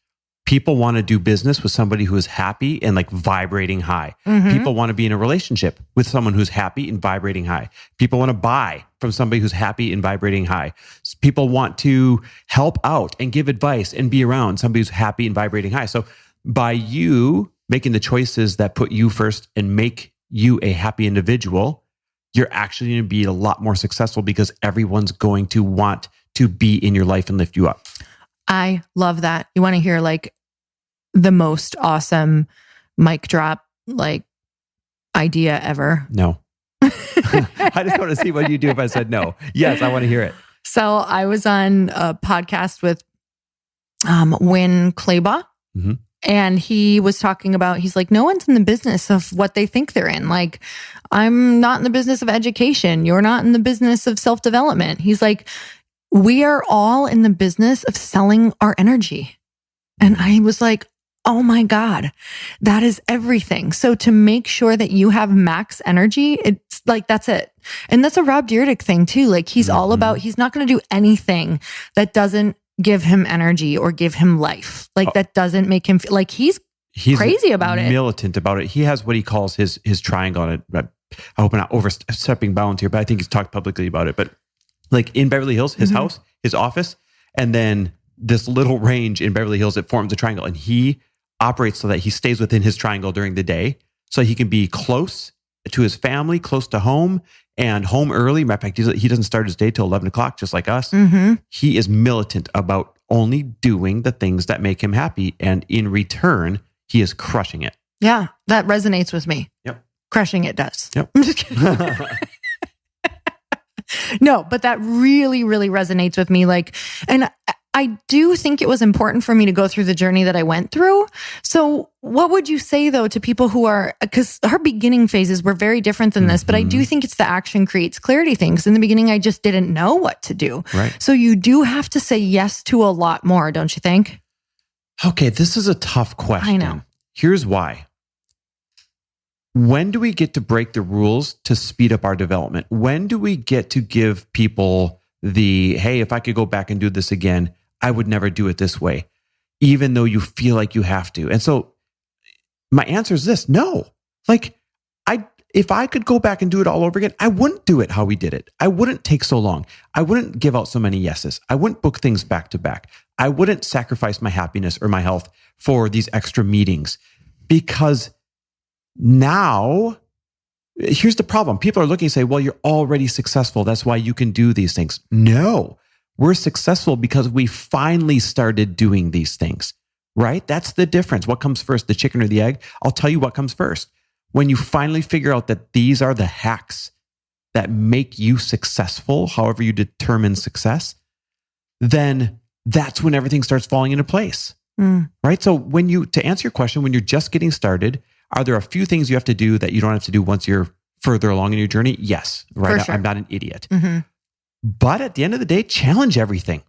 People want to do business with somebody who is happy and like vibrating high. Mm-hmm. People want to be in a relationship with someone who's happy and vibrating high. People want to buy from somebody who's happy and vibrating high. People want to help out and give advice and be around somebody who's happy and vibrating high. So by you making the choices that put you first and make you a happy individual, you're actually going to be a lot more successful, because everyone's going to want to be in your life and lift you up. I love that. You want to hear like the most awesome mic drop like idea ever? No. I just want to see what you do if I said no. Yes, I want to hear it. So I was on a podcast with Win Claybaugh. Mm-hmm. And he was talking about, he's like, no one's in the business of what they think they're in. Like, I'm not in the business of education. You're not in the business of self-development. He's like, we are all in the business of selling our energy. And I was like, oh my God, that is everything. So to make sure that you have max energy, it's like, that's it. And that's a Rob Dyrdek thing too. Like he's all about, he's not going to do anything that doesn't give him energy or give him life. Like that doesn't make him feel like he's crazy about it. Militant about it. He has what he calls his triangle on it. But I hope I'm not overstepping bounds here, but I think he's talked publicly about it. But like in Beverly Hills, his house, his office, and then this little range in Beverly Hills, it forms a triangle. And he operates so that he stays within his triangle during the day so he can be close to his family, close to home, and home early. Matter of fact, he doesn't start his day till 11 o'clock, just like us. He is militant about only doing the things that make him happy. And in return, he is crushing it. Yeah, that resonates with me. Yep. Crushing it does. Yep. I'm just kidding. No, but that really, really resonates with me. Like, and I do think it was important for me to go through the journey that I went through. So what would you say though to people who are, because her beginning phases were very different than this, but I do think it's the action creates clarity things. In the beginning, I just didn't know what to do. Right. So you do have to say yes to a lot more, don't you think? Okay, this is a tough question. I know. Here's why. When do we get to break the rules to speed up our development? When do we get to give people the, hey, if I could go back and do this again, I would never do it this way, even though you feel like you have to? And so my answer is this: no. Like, if I could go back and do it all over again, I wouldn't do it how we did it. I wouldn't take so long. I wouldn't give out so many yeses. I wouldn't book things back to back. I wouldn't sacrifice my happiness or my health for these extra meetings, because now, here's the problem. People are looking and say, well, you're already successful. That's why you can do these things. No, we're successful because we finally started doing these things, right? That's the difference. What comes first, the chicken or the egg? I'll tell you what comes first. When you finally figure out that these are the hacks that make you successful, however you determine success, then that's when everything starts falling into place, right? So to answer your question, when you're just getting started, are there a few things you have to do that you don't have to do once you're further along in your journey? Yes, right? For sure. I'm not an idiot. But at the end of the day, challenge everything.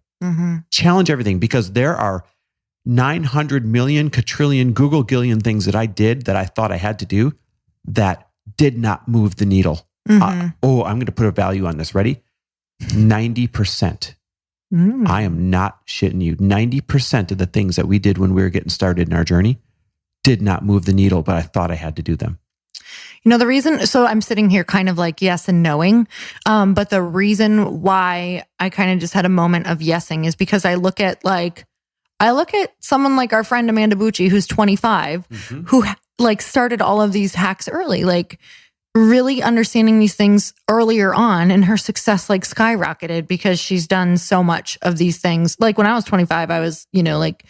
Challenge everything, because there are 900 million, quadrillion, Google gillion things that I did that I thought I had to do that did not move the needle. I'm going to put a value on this. Ready? 90%. I am not shitting you. 90% of the things that we did when we were getting started in our journey did not move the needle, but I thought I had to do them. You know, the reason, so I'm sitting here kind of like yes and knowing, but the reason why I kind of just had a moment of yesing is because I look at someone like our friend Amanda Bucci, who's 25, who like started all of these hacks early, like really understanding these things earlier on, and her success like skyrocketed because she's done so much of these things. Like when I was 25, I was, like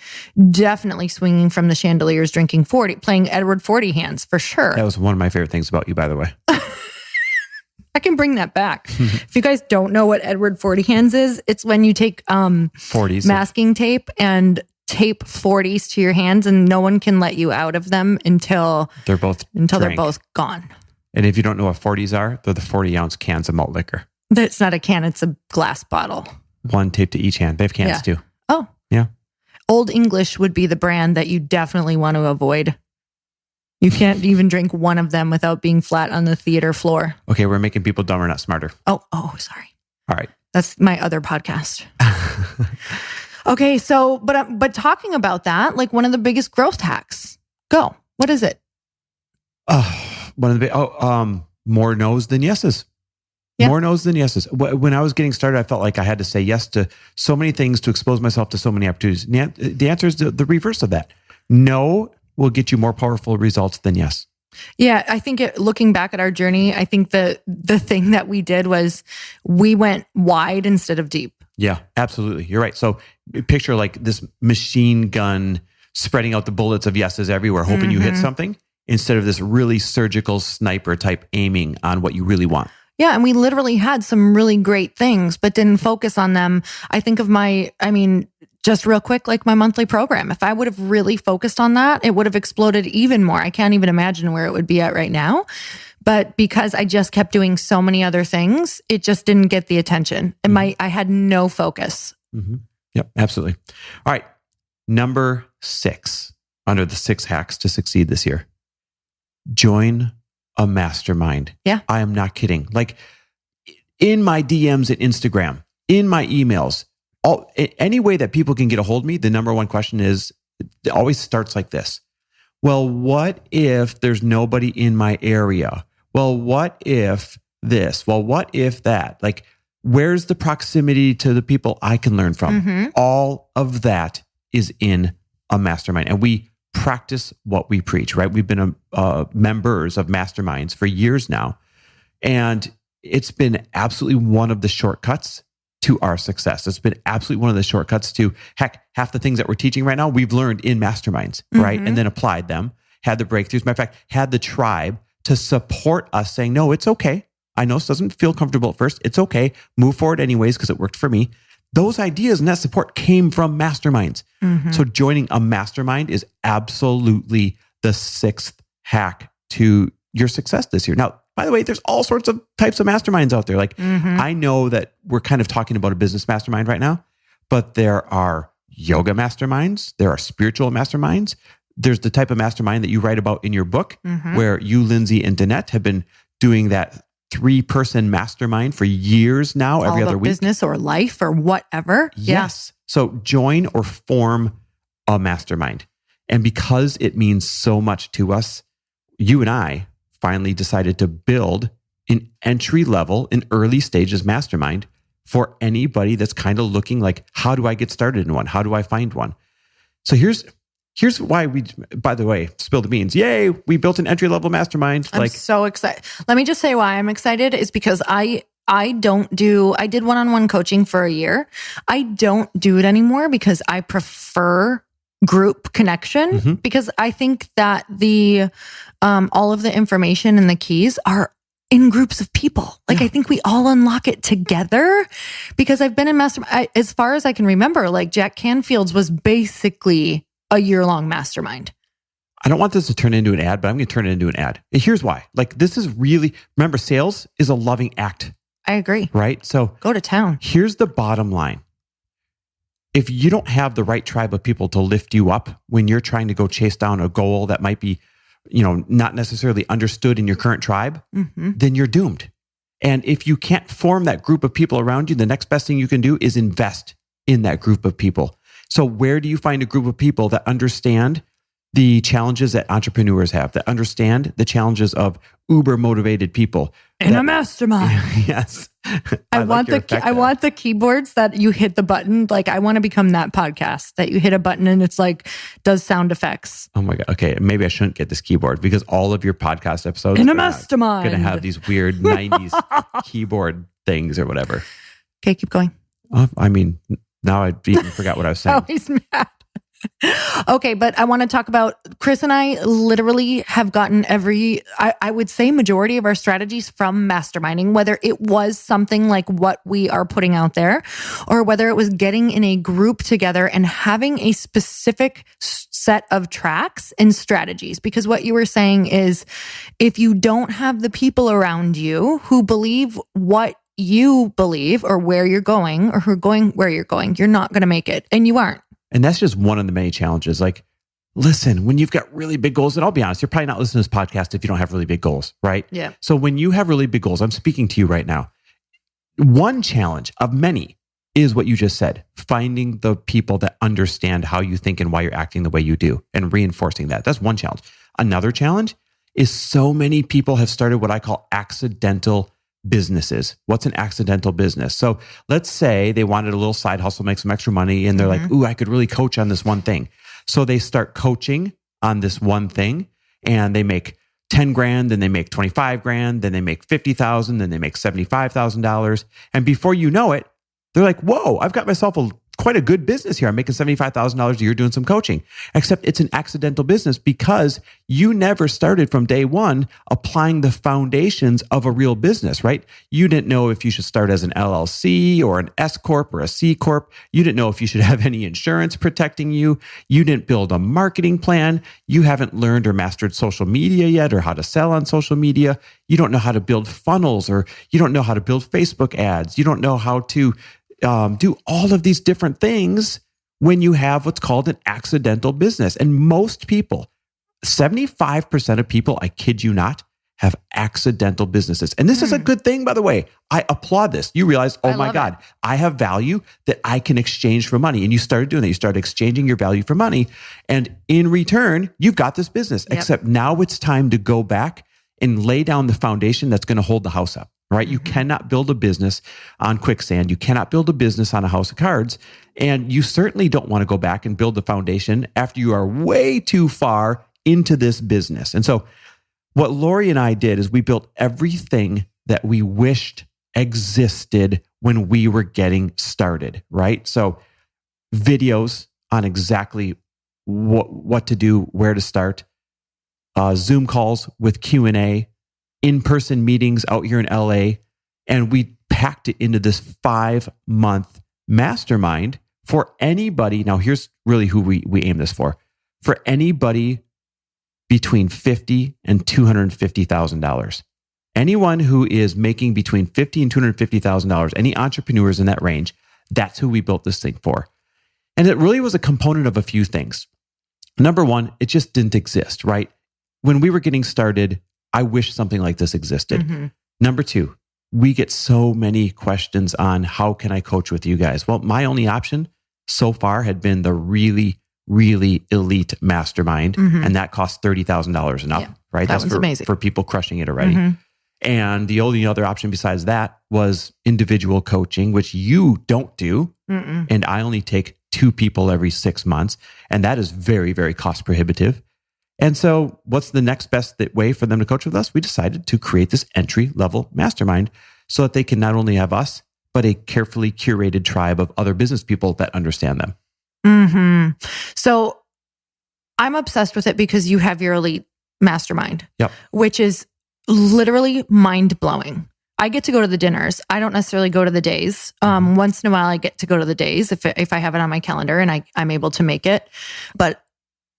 definitely swinging from the chandeliers, drinking 40, playing Edward 40 hands for sure. That was one of my favorite things about you, by the way. I can bring that back. If you guys don't know what Edward 40 hands is, it's when you take 40s masking tape and tape 40s to your hands, and no one can let you out of them until they're both gone. And if you don't know what 40s are, they're the 40-ounce cans of malt liquor. That's not a can, it's a glass bottle. One taped to each hand. They have cans too. Oh. Yeah. Old English would be the brand that you definitely want to avoid. You can't even drink one of them without being flat on the theater floor. Okay, we're making people dumber, not smarter. Oh, sorry. All right. That's my other podcast. Okay, so, but talking about that, like one of the biggest growth hacks. Go. What is it? More no's than yeses. Yeah. More no's than yeses. When I was getting started, I felt like I had to say yes to so many things to expose myself to so many opportunities. The answer is the reverse of that. No will get you more powerful results than yes. Yeah, I think looking back at our journey, I think the thing that we did was we went wide instead of deep. Yeah, absolutely. You're right. So picture like this machine gun spreading out the bullets of yeses everywhere, hoping you hit something, instead of this really surgical sniper type aiming on what you really want. Yeah, and we literally had some really great things, but didn't focus on them. I think of just real quick, like my monthly program. If I would have really focused on that, it would have exploded even more. I can't even imagine where it would be at right now. But because I just kept doing so many other things, it just didn't get the attention. And I had no focus. Yep, absolutely. All right. Number 6 under the 6 hacks to succeed this year. Join a mastermind. Yeah. I am not kidding. Like in my DMs at Instagram, in my emails, Any way that people can get a hold of me, the number one question is, it always starts like this. Well, what if there's nobody in my area? Well, what if this? Well, what if that? Like, where's the proximity to the people I can learn from? All of that is in a mastermind. And we practice what we preach, right? We've been members of masterminds for years now. And it's been absolutely one of the shortcuts to our success. It's been absolutely one of the shortcuts to, heck, half the things that we're teaching right now, we've learned in masterminds, right? And then applied them, had the breakthroughs. Matter of fact, had the tribe to support us saying, no, it's okay. I know this doesn't feel comfortable at first. It's okay. Move forward anyways, because it worked for me. Those ideas and that support came from masterminds. So joining a mastermind is absolutely the sixth hack to your success this year. Now, by the way, there's all sorts of types of masterminds out there. Like, I know that we're kind of talking about a business mastermind right now, but there are yoga masterminds. There are spiritual masterminds. There's the type of mastermind that you write about in your book, where you, Lindsay, and Danette have been doing that 3-person mastermind for years now, every other week. Business or life or whatever. Yes. So join or form a mastermind. And because it means so much to us, you and I finally decided to build an entry level, an early stages mastermind for anybody that's kind of looking like, how do I get started in one? How do I find one? So here's why we, by the way, spill the beans. Yay, we built an entry level mastermind. I'm so excited. Let me just say why I'm excited is because I did one-on-one coaching for a year. I don't do it anymore because I prefer group connection, because I think that the all of the information and the keys are in groups of people. Like, I think we all unlock it together, because I've been in mastermind, as far as I can remember, like Jack Canfield's was basically a year-long mastermind. I don't want this to turn into an ad, but I'm going to turn it into an ad. And here's why. Like, this is really, remember, sales is a loving act. I agree. Right? So go to town. Here's the bottom line. If you don't have the right tribe of people to lift you up when you're trying to go chase down a goal that might be, not necessarily understood in your current tribe, then you're doomed. And if you can't form that group of people around you, the next best thing you can do is invest in that group of people. So where do you find a group of people that understand the challenges that entrepreneurs have, that understand the challenges of uber motivated people? In a mastermind. Yes. I want the keyboards that you hit the button. Like, I want to become that podcast that you hit a button and it's like, does sound effects. Oh my God. Okay. Maybe I shouldn't get this keyboard, because all of your podcast episodes in a mastermind going to have these weird 90s keyboard things or whatever. Okay. Keep going. I mean, now I even forgot what I was saying. Oh, he's mad. Okay, but I want to talk about, Chris and I literally have gotten I would say majority of our strategies from masterminding, whether it was something like what we are putting out there, or whether it was getting in a group together and having a specific set of tracks and strategies. Because what you were saying is, if you don't have the people around you who believe what you believe or where you're going, or who are going where you're going, you're not going to make it, and you aren't. And that's just one of the many challenges. Like, listen, when you've got really big goals, and I'll be honest, you're probably not listening to this podcast if you don't have really big goals, right? Yeah. So when you have really big goals, I'm speaking to you right now. One challenge of many is what you just said, finding the people that understand how you think and why you're acting the way you do, and reinforcing that. That's one challenge. Another challenge is so many people have started what I call accidental businesses. What's an accidental business? So let's say they wanted a little side hustle, make some extra money, and they're like, ooh, I could really coach on this one thing. So they start coaching on this one thing, and they make 10 grand, then they make 25 grand, then they make 50,000, then they make $75,000. And before you know it, they're like, whoa, I've got myself quite a good business here. I'm making $75,000 a year doing some coaching. Except it's an accidental business, because you never started from day one applying the foundations of a real business, right? You didn't know if you should start as an LLC or an S Corp or a C Corp. You didn't know if you should have any insurance protecting you. You didn't build a marketing plan. You haven't learned or mastered social media yet, or how to sell on social media. You don't know how to build funnels, or you don't know how to build Facebook ads. You don't know how to do all of these different things when you have what's called an accidental business. And most people, 75% of people, I kid you not, have accidental businesses. And this is a good thing, by the way. I applaud this. You realize, oh my God, I have value that I can exchange for money. And you started doing that. You started exchanging your value for money. And in return, you've got this business. Yep. Except now it's time to go back and lay down the foundation that's going to hold the house up, right? You cannot build a business on quicksand. You cannot build a business on a house of cards. And you certainly don't want to go back and build the foundation after you are way too far into this business. And so what Lori and I did is we built everything that we wished existed when we were getting started, right? So videos on exactly what to do, where to start, Zoom calls with Q&A, in-person meetings out here in LA, and we packed it into this 5-month mastermind for anybody. Now, here's really who we aim this for anybody between $50,000 and $250,000. Anyone who is making between $50,000 and $250,000, any entrepreneurs in that range, that's who we built this thing for. And it really was a component of a few things. Number one, it just didn't exist, right? When we were getting started, I wish something like this existed. Number two, we get so many questions on how can I coach with you guys? Well, my only option so far had been the really elite mastermind. And that cost $30,000 and up, right? That's amazing. For people crushing it already. And the only other option besides that was individual coaching, which you don't do. And I only take 2 people every 6 months. And that is very, very cost prohibitive. And so what's the next best way for them to coach with us? We decided to create this entry-level mastermind so that they can not only have us, but a carefully curated tribe of other business people that understand them. So I'm obsessed with it because you have your elite mastermind, which is literally mind-blowing. I get to go to the dinners. I don't necessarily go to the days. Once in a while, I get to go to the days if I have it on my calendar and I'm able to make it. But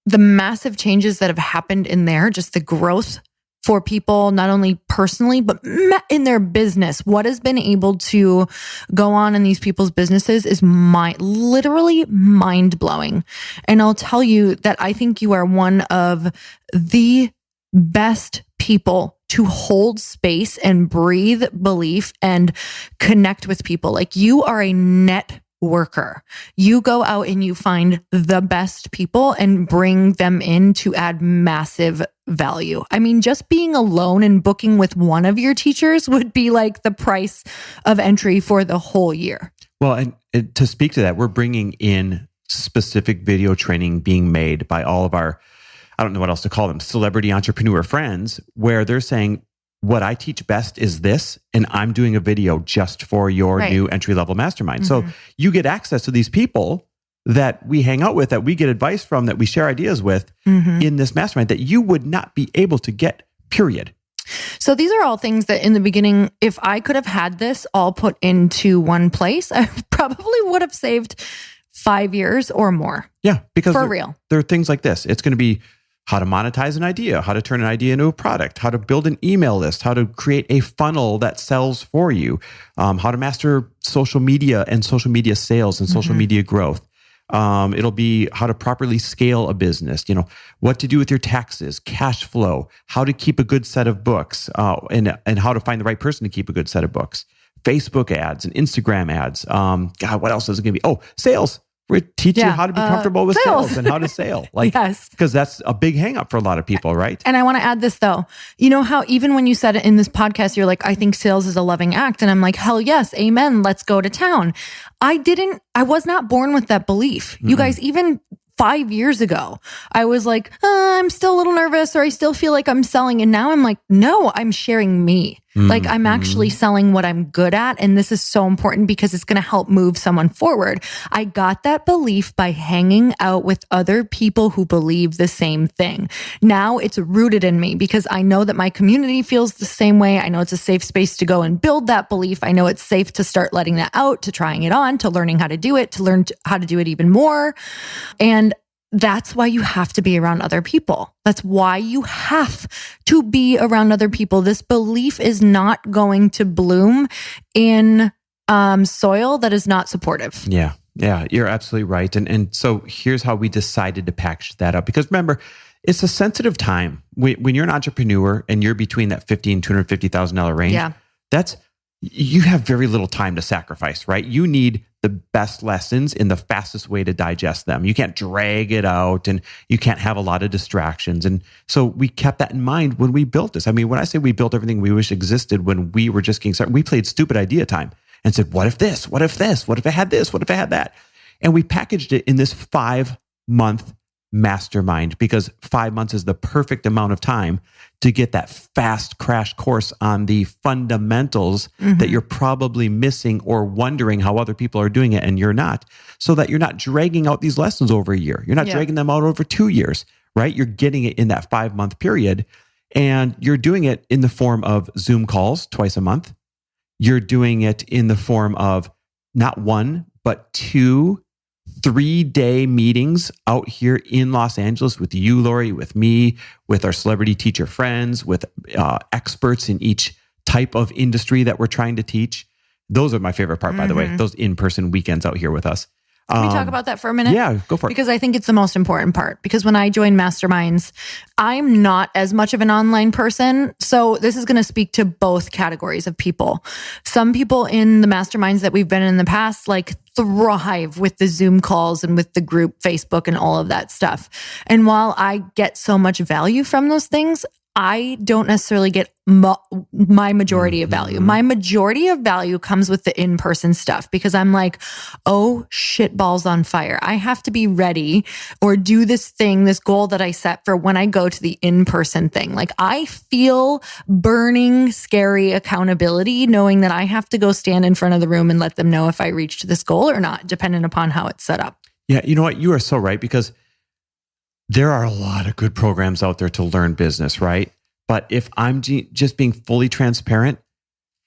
the massive changes that have happened in there, just the growth for people, not only personally, but in their business, what has been able to go on in these people's businesses is literally mind-blowing. And I'll tell you that I think you are one of the best people to hold space and breathe belief and connect with people. Like, you are a networker. You go out and you find the best people and bring them in to add massive value. I mean, just being alone and booking with one of your teachers would be like the price of entry for the whole year. Well, and to speak to that, we're bringing in specific video training being made by all of our, I don't know what else to call them, celebrity entrepreneur friends, where they're saying, what I teach best is this, and I'm doing a video just for your new entry-level mastermind. So you get access to these people that we hang out with, that we get advice from, that we share ideas with in this mastermind that you would not be able to get, period. So these are all things that in the beginning, if I could have had this all put into one place, I probably would have saved 5 years or more. Yeah, because for real. There are things like this. It's going to be how to monetize an idea, how to turn an idea into a product, how to build an email list, how to create a funnel that sells for you, how to master social media and social media sales and social media growth. It'll be how to properly scale a business, what to do with your taxes, cash flow, how to keep a good set of books, and how to find the right person to keep a good set of books, Facebook ads and Instagram ads. God, what else is it going to be? Oh, sales. We teach you how to be comfortable with sales and how to sell. Yes. Because that's a big hang up for a lot of people, right? And I want to add this though. You know how even when you said it in this podcast, you're like, I think sales is a loving act. And I'm like, hell yes, amen. Let's go to town. I was not born with that belief. You guys, even 5 years ago, I was like, I'm still a little nervous, or I still feel like I'm selling. And now I'm like, no, I'm sharing me. Like, I'm actually selling what I'm good at. And this is so important because it's going to help move someone forward. I got that belief by hanging out with other people who believe the same thing. Now it's rooted in me because I know that my community feels the same way. I know it's a safe space to go and build that belief. I know it's safe to start letting that out, to trying it on, to learning how to do it, to learn how to do it even more. And that's why you have to be around other people. That's why you have to be around other people. This belief is not going to bloom in soil that is not supportive. Yeah, you're absolutely right. And so here's how we decided to package that up. Because remember, it's a sensitive time when you're an entrepreneur and you're between that $50,000 and $250,000 range. Yeah. You have very little time to sacrifice, right? You need the best lessons in the fastest way to digest them. You can't drag it out and you can't have a lot of distractions. And so we kept that in mind when we built this. I mean, when I say we built everything we wish existed when we were just getting started, we played stupid idea time and said, what if this? What if this? What if I had this? What if I had that? And we packaged it in this 5-month mastermind because 5 months is the perfect amount of time to get that fast crash course on the fundamentals that you're probably missing or wondering how other people are doing it and you're not, so that you're not dragging out these lessons over a year. You're not dragging them out over 2 years, right? You're getting it in that 5-month period, and you're doing it in the form of Zoom calls twice a month. You're doing it in the form of not 1, but 2 3-day meetings out here in Los Angeles with you, Lori, with me, with our celebrity teacher friends, with experts in each type of industry that we're trying to teach. Those are my favorite part, by the way, those in-person weekends out here with us. Can we talk about that for a minute? Yeah, go for it. Because I think it's the most important part. Because when I join masterminds, I'm not as much of an online person. So this is going to speak to both categories of people. Some people in the masterminds that we've been in the past, like thrive with the Zoom calls and with the group Facebook and all of that stuff. And while I get so much value from those things, I don't necessarily get my majority of value. My majority of value comes with the in-person stuff because I'm like, oh shit, balls on fire. I have to be ready or do this thing, this goal that I set for when I go to the in-person thing. Like I feel burning, scary accountability knowing that I have to go stand in front of the room and let them know if I reached this goal or not, depending upon how it's set up. Yeah, you know what? You are so right because there are a lot of good programs out there to learn business, right? But if I'm just being fully transparent,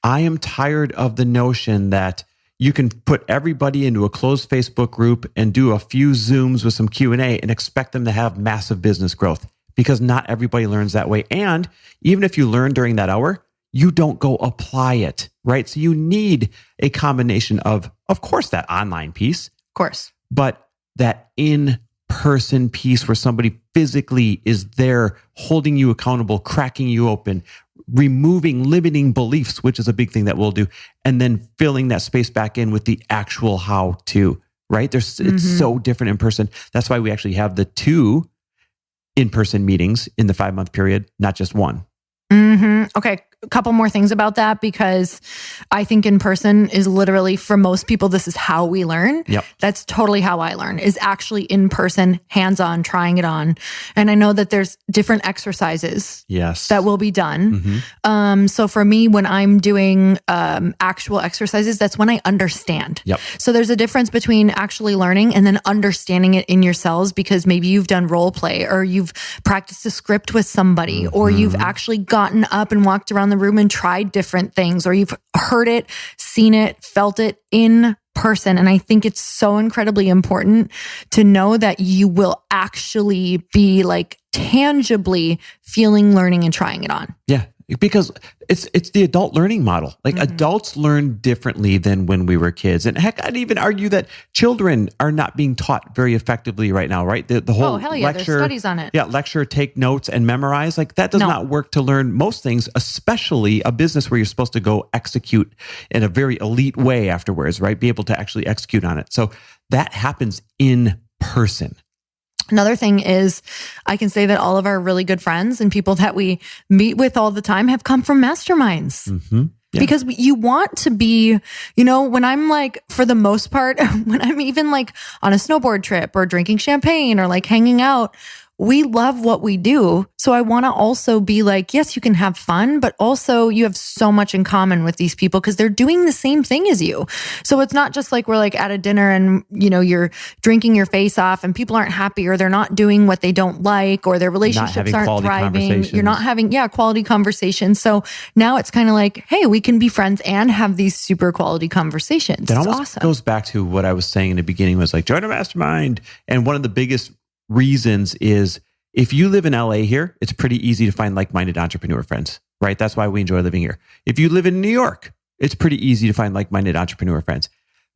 I am tired of the notion that you can put everybody into a closed Facebook group and do a few Zooms with some Q&A and expect them to have massive business growth because not everybody learns that way. And even if you learn during that hour, you don't go apply it, right? So you need a combination of course, that online piece. Of course. But that in-person piece where somebody physically is there holding you accountable, cracking you open, removing limiting beliefs, which is a big thing that we'll do, and then filling that space back in with the actual how-to, right? It's so different in person. That's why we actually have the 2 in-person meetings in the 5-month period, not just 1. Okay. A couple more things about that because I think in person is literally for most people, this is how we learn. Yep. That's totally how I learn is actually in person, hands-on, trying it on. And I know that there's different exercises that will be done. So for me, when I'm doing actual exercises, that's when I understand. Yep. So there's a difference between actually learning and then understanding it in yourselves because maybe you've done role play or you've practiced a script with somebody or you've actually gotten up and walked around the room and tried different things, or you've heard it, seen it, felt it in person. And I think it's so incredibly important to know that you will actually be like tangibly feeling, learning, and trying it on. Yeah. Because it's the adult learning model. Like adults learn differently than when we were kids. And heck, I'd even argue that children are not being taught very effectively right now, right? The whole hell yeah, lecture, there's studies on it. Yeah, lecture, take notes and memorize. Like that does not work to learn most things, especially a business where you're supposed to go execute in a very elite way afterwards, right? Be able to actually execute on it. So that happens in person. Another thing is I can say that all of our really good friends and people that we meet with all the time have come from masterminds. Yeah. Because you want to be, when I'm like, for the most part, when I'm even like on a snowboard trip or drinking champagne or like hanging out, we love what we do. So I want to also be like, yes, you can have fun, but also you have so much in common with these people because they're doing the same thing as you. So it's not just like we're like at a dinner and, you're drinking your face off and people aren't happy or they're not doing what they don't like or their relationships aren't thriving. You're not having, quality conversations. So now it's kind of like, hey, we can be friends and have these super quality conversations. That almost goes back to what I was saying in the beginning was like, join a mastermind. And one of the biggest reasons is if you live in LA here, it's pretty easy to find like-minded entrepreneur friends, right? That's why we enjoy living here. If you live in New York, it's pretty easy to find like-minded entrepreneur friends.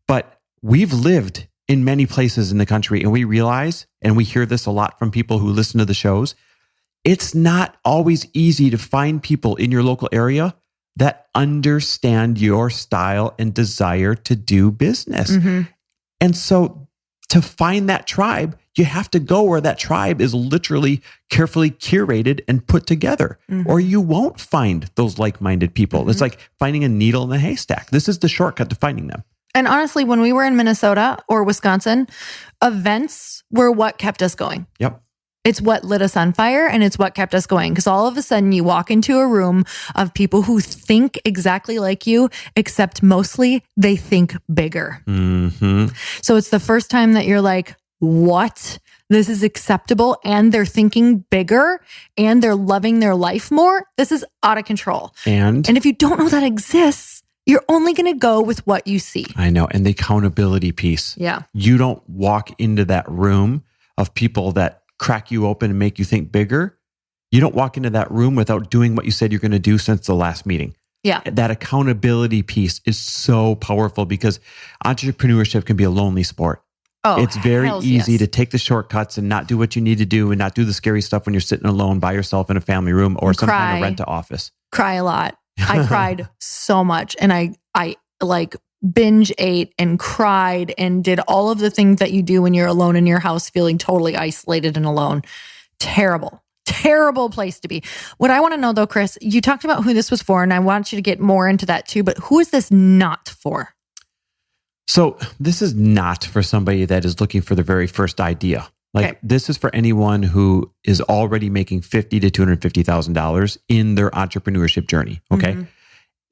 But we've lived in many places in the country and we realize, and we hear this a lot from people who listen to the shows, it's not always easy to find people in your local area that understand your style and desire to do business. And so to find that tribe, you have to go where that tribe is literally carefully curated and put together, or you won't find those like-minded people. It's like finding a needle in a haystack. This is the shortcut to finding them. And honestly, when we were in Minnesota or Wisconsin, events were what kept us going. Yep. It's what lit us on fire, and it's what kept us going. Because all of a sudden you walk into a room of people who think exactly like you, except mostly they think bigger. So it's the first time that you're like, what? This is acceptable, and they're thinking bigger, and they're loving their life more. This is out of control. And if you don't know that exists, you're only going to go with what you see. I know. And the accountability piece. Yeah. You don't walk into that room of people that crack you open and make you think bigger. You don't walk into that room without doing what you said you're going to do since the last meeting. Yeah. That accountability piece is so powerful because entrepreneurship can be a lonely sport. Oh, it's very easy to take the shortcuts and not do what you need to do and not do the scary stuff when you're sitting alone by yourself in a family room or some kind of rent to office. Cry a lot. I cried so much, and I like binge ate and cried and did all of the things that you do when you're alone in your house, feeling totally isolated and alone. Terrible place to be. What I want to know though, Chris, you talked about who this was for, and I want you to get more into that too, but who is this not for? So this is not for somebody that is looking for the very first idea. This is for anyone who is already making $50,000 to $250,000 in their entrepreneurship journey. Okay.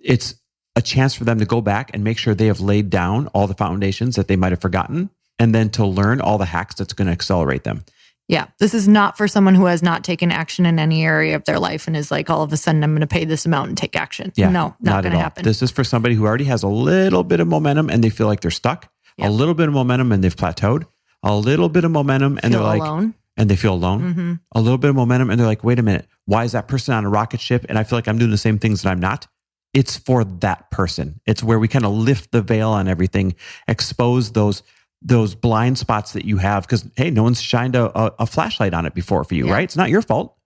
It's a chance for them to go back and make sure they have laid down all the foundations that they might have forgotten, and then to learn all the hacks that's going to accelerate them. Yeah. This is not for someone who has not taken action in any area of their life and is like, all of a sudden, I'm going to pay this amount and take action. Yeah, no, not going to happen. This is for somebody who already has a little bit of momentum and they feel like they're stuck, a little bit of momentum and they've plateaued, a little bit of momentum and they're like, alone. And they feel alone, a little bit of momentum and they're like, wait a minute, why is that person on a rocket ship? And I feel like I'm doing the same things that I'm not. It's for that person. It's where we kind of lift the veil on everything, expose those blind spots that you have. Because, hey, no one's shined a flashlight on it before for you, right? It's not your fault.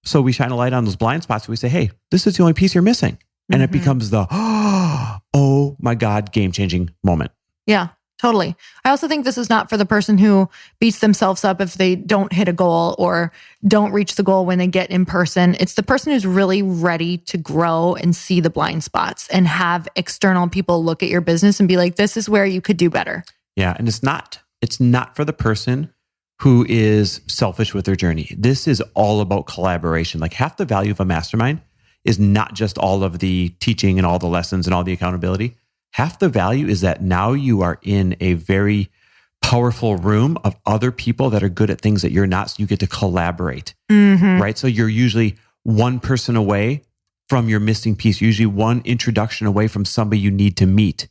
So we shine a light on those blind spots. We say, hey, this is the only piece you're missing. And it becomes the, oh my God, game-changing moment. Yeah, totally. I also think this is not for the person who beats themselves up if they don't hit a goal or don't reach the goal when they get in person. It's the person who's really ready to grow and see the blind spots and have external people look at your business and be like, this is where you could do better. Yeah. And it's not for the person who is selfish with their journey. This is all about collaboration. Like half the value of a mastermind is not just all of the teaching and all the lessons and all the accountability. Half the value is that now you are in a very powerful room of other people that are good at things that you're not. So you get to collaborate, right? So you're usually one person away from your missing piece, usually one introduction away from somebody you need to meet.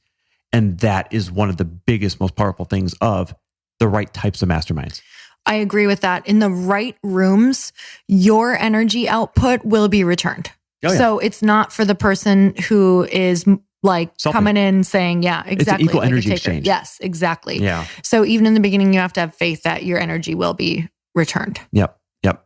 And that is one of the biggest, most powerful things of the right types of masterminds. I agree with that. In the right rooms, your energy output will be returned. Oh, yeah. So it's not for the person who is like coming in saying, yeah, exactly. It's an equal energy exchange. Yes, exactly. Yeah. So even in the beginning, you have to have faith that your energy will be returned. Yep.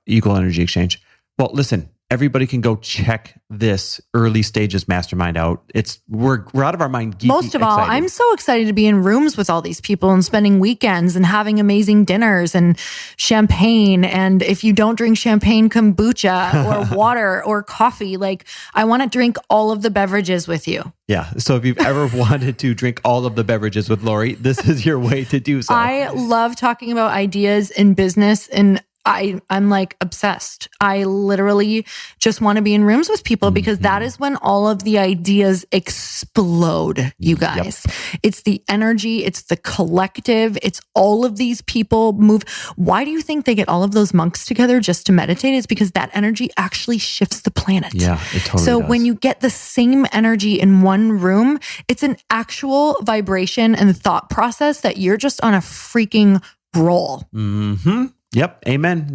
Equal energy exchange. Well, listen, everybody can go check this early stages mastermind out. We're out of our mind. Geeky, most of all, excited. I'm so excited to be in rooms with all these people and spending weekends and having amazing dinners and champagne. And if you don't drink champagne, kombucha or water or coffee, like I want to drink all of the beverages with you. Yeah. So if you've ever wanted to drink all of the beverages with Lori, this is your way to do so. I love talking about ideas in business, and I'm like obsessed. I literally just want to be in rooms with people because that is when all of the ideas explode, you guys. Yep. It's the energy. It's the collective. It's all of these people move. Why do you think they get all of those monks together just to meditate? It's because that energy actually shifts the planet. Yeah, it totally So does. when you get the same energy in one room, it's an actual vibration and thought process that you're just on a freaking roll. Mm-hmm. Yep. Amen.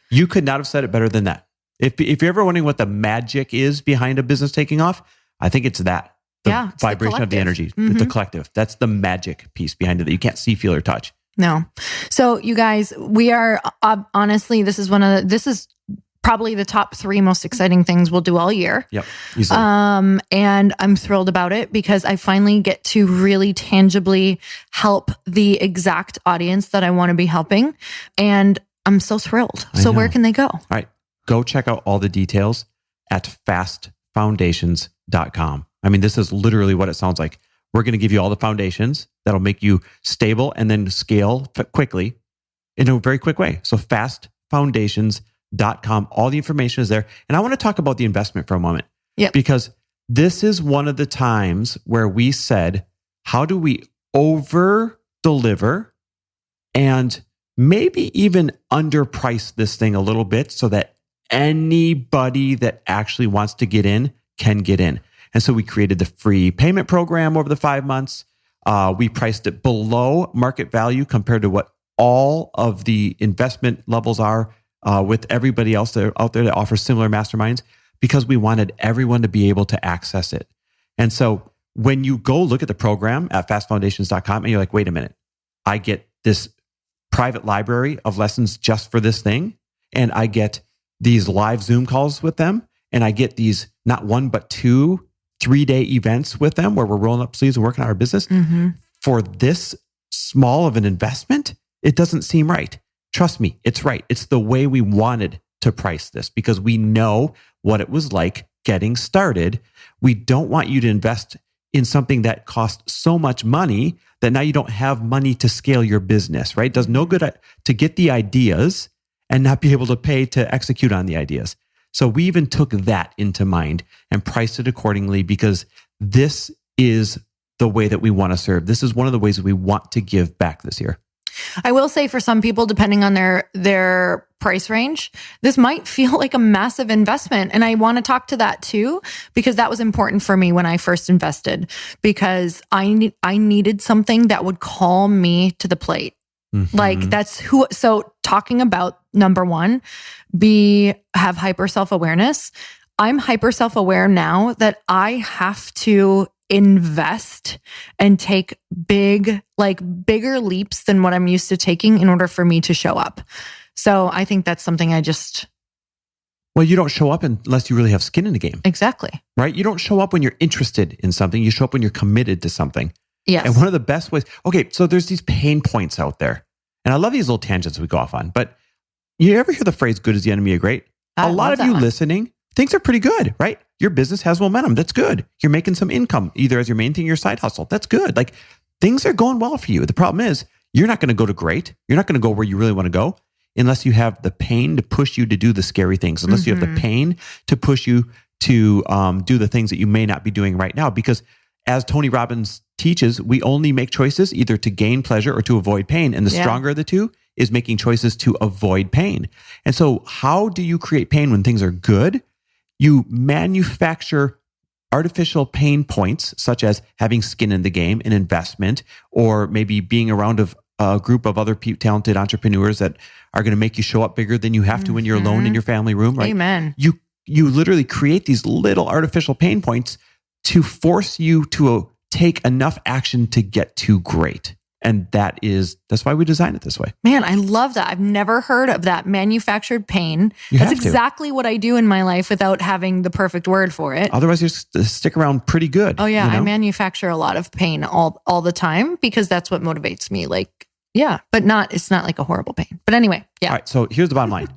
You could not have said it better than that. If you're ever wondering what the magic is behind a business taking off, I think it's that. The vibration of the energy, the collective. That's the magic piece behind it that you can't see, feel, or touch. No. So you guys, we are honestly, this is probably the top 3 most exciting things we'll do all year. Yep. Easily. And I'm thrilled about it because I finally get to really tangibly help the exact audience that I want to be helping. And I'm so thrilled. So where can they go? All right. Go check out all the details at fastfoundations.com. I mean, this is literally what it sounds like. We're going to give you all the foundations that'll make you stable and then scale quickly in a very quick way. So fastfoundations.com. All the information is there. And I want to talk about the investment for a moment. Yep. Because this is one of the times where we said, how do we over deliver and maybe even underprice this thing a little bit so that anybody that actually wants to get in can get in? And so we created the free payment program over the 5 months. We priced it below market value compared to what all of the investment levels are with everybody else out there that offers similar masterminds, because we wanted everyone to be able to access it. And so when you go look at the program at fastfoundations.com and you're like, wait a minute, I get this private library of lessons just for this thing, and I get these live Zoom calls with them, and I get these not 1, but 2 3-day events with them where we're rolling up sleeves and working on our business for this small of an investment, it doesn't seem right. Trust me, it's right. It's the way we wanted to price this because we know what it was like getting started. We don't want you to invest in something that costs so much money that now you don't have money to scale your business, right? It does no good to get the ideas and not be able to pay to execute on the ideas. So we even took that into mind and priced it accordingly because this is the way that we want to serve. This is one of the ways that we want to give back this year. I will say for some people, depending on their price range, this might feel like a massive investment. And I want to talk to that too, because that was important for me when I first invested, because I needed something that would call me to the plate. Like that's who, so talking about number 1, have hyper self-awareness. I'm hyper self-aware now that I have to invest and take bigger leaps than what I'm used to taking in order for me to show up. So I think that's something well, you don't show up unless you really have skin in the game. Exactly. Right? You don't show up when you're interested in something. You show up when you're committed to something. Yes. And one of the best ways, okay, so there's these pain points out there. And I love these little tangents we go off on, but you ever hear the phrase, good is the enemy of great? A lot of you listening, things are pretty good, right? Your business has momentum. That's good. You're making some income, either as your main thing or your side hustle. That's good. Like things are going well for you. The problem is you're not going to go to great. You're not going to go where you really want to go unless you have the pain to push you to do the scary things, unless you have the pain to push you to do the things that you may not be doing right now. Because as Tony Robbins teaches, we only make choices either to gain pleasure or to avoid pain. And the stronger of the two is making choices to avoid pain. And so how do you create pain when things are good? You manufacture artificial pain points, such as having skin in the game, an investment, or maybe being around a group of other talented entrepreneurs that are going to make you show up bigger than you have to when you're alone in your family room, right? Amen. You literally create these little artificial pain points to force you to take enough action to get to great. And that's why we design it this way. Man, I love that. I've never heard of that manufactured pain. That's exactly what I do in my life without having the perfect word for it. Otherwise, you stick around pretty good. Oh yeah, I manufacture a lot of pain all the time because that's what motivates me. Like, yeah, but it's not like a horrible pain. But anyway, yeah. All right, so here's the bottom line.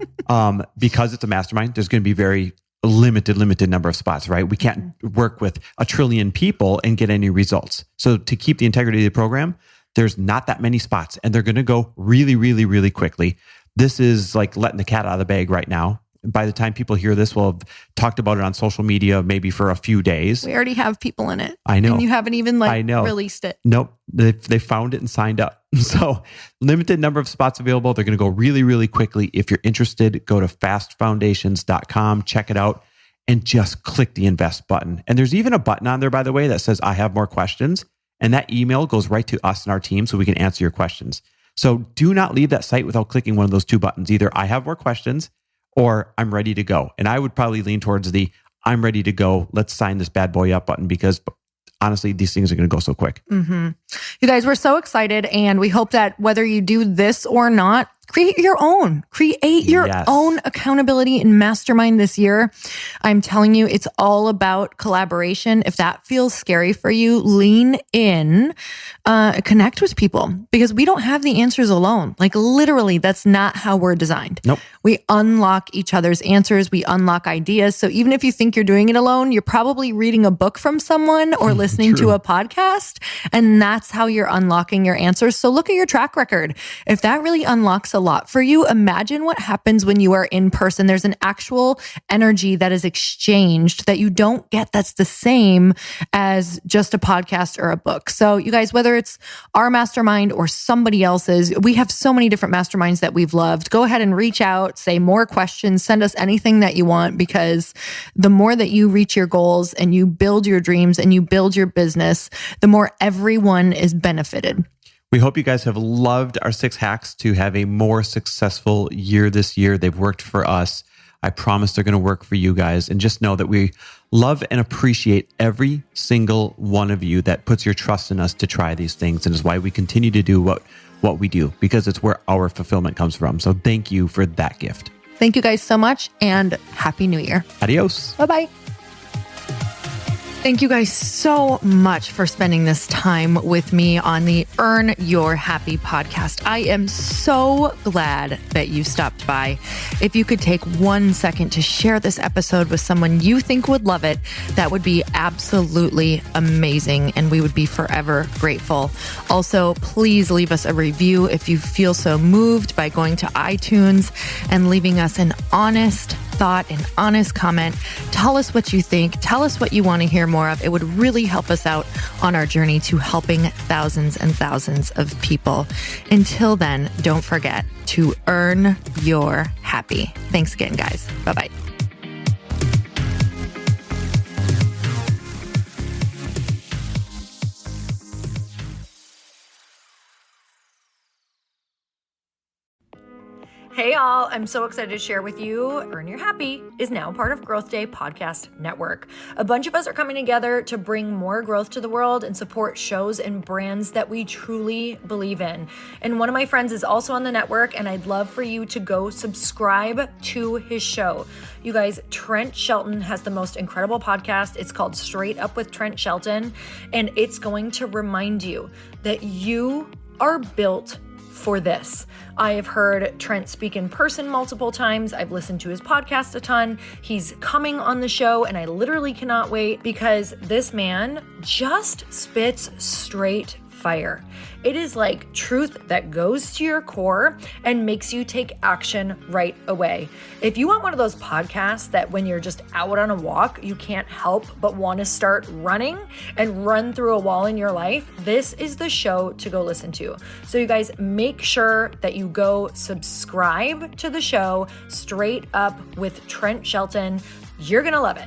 Because it's a mastermind, there's going to be very limited number of spots, right? We can't work with 1 trillion people and get any results. So to keep the integrity of the program, there's not that many spots, and they're going to go really, really, really quickly. This is like letting the cat out of the bag right now. By the time people hear this, we'll have talked about it on social media maybe for a few days. We already have people in it. I know. And you haven't even released it. Nope. They found it and signed up. So limited number of spots available. They're going to go really, really quickly. If you're interested, go to fastfoundations.com, check it out, and just click the invest button. And there's even a button on there, by the way, that says, I have more questions. And that email goes right to us and our team so we can answer your questions. So do not leave that site without clicking one of those 2 buttons. Either I have more questions or I'm ready to go. And I would probably lean towards the I'm ready to go. Let's sign this bad boy up button because honestly, these things are going to go so quick. You guys, we're so excited. And we hope that whether you do this or not, create your own accountability and mastermind this year. I'm telling you, it's all about collaboration. If that feels scary for you, lean in, connect with people, because we don't have the answers alone. Like literally, that's not how we're designed. Nope. We unlock each other's answers. We unlock ideas. So even if you think you're doing it alone, you're probably reading a book from someone or listening to a podcast. And that's how you're unlocking your answers. So look at your track record. If that really unlocks a lot for you, imagine what happens when you are in person. There's an actual energy that is exchanged that you don't get that's the same as just a podcast or a book. So you guys, whether it's our mastermind or somebody else's, we have so many different masterminds that we've loved. Go ahead and reach out, say more questions, send us anything that you want, because the more that you reach your goals and you build your dreams and you build your business, the more everyone is benefited. We hope you guys have loved our 6 hacks to have a more successful year this year. They've worked for us. I promise they're going to work for you guys. And just know that we love and appreciate every single one of you that puts your trust in us to try these things, and is why we continue to do what we do, because it's where our fulfillment comes from. So thank you for that gift. Thank you guys so much, and Happy New Year. Adios. Bye-bye. Thank you guys so much for spending this time with me on the Earn Your Happy podcast. I am so glad that you stopped by. If you could take 1 second to share this episode with someone you think would love it, that would be absolutely amazing, and we would be forever grateful. Also, please leave us a review if you feel so moved by going to iTunes and leaving us an honest thought, an honest comment. Tell us what you think. Tell us what you want to hear more of. It would really help us out on our journey to helping thousands and thousands of people. Until then, don't forget to earn your happy. Thanks again, guys. Bye-bye. Hey all, I'm so excited to share with you, Earn Your Happy is now part of Growth Day Podcast Network. A bunch of us are coming together to bring more growth to the world and support shows and brands that we truly believe in. And one of my friends is also on the network, and I'd love for you to go subscribe to his show. You guys, Trent Shelton has the most incredible podcast. It's called Straight Up with Trent Shelton, and it's going to remind you that you are built for this. I have heard Trent speak in person multiple times. I've listened to his podcast a ton. He's coming on the show, and I literally cannot wait, because this man just spits straight fire. It is like truth that goes to your core and makes you take action right away. If you want one of those podcasts that when you're just out on a walk, you can't help but want to start running and run through a wall in your life, this is the show to go listen to. So you guys, make sure that you go subscribe to the show, Straight Up with Trent Shelton. You're going to love it.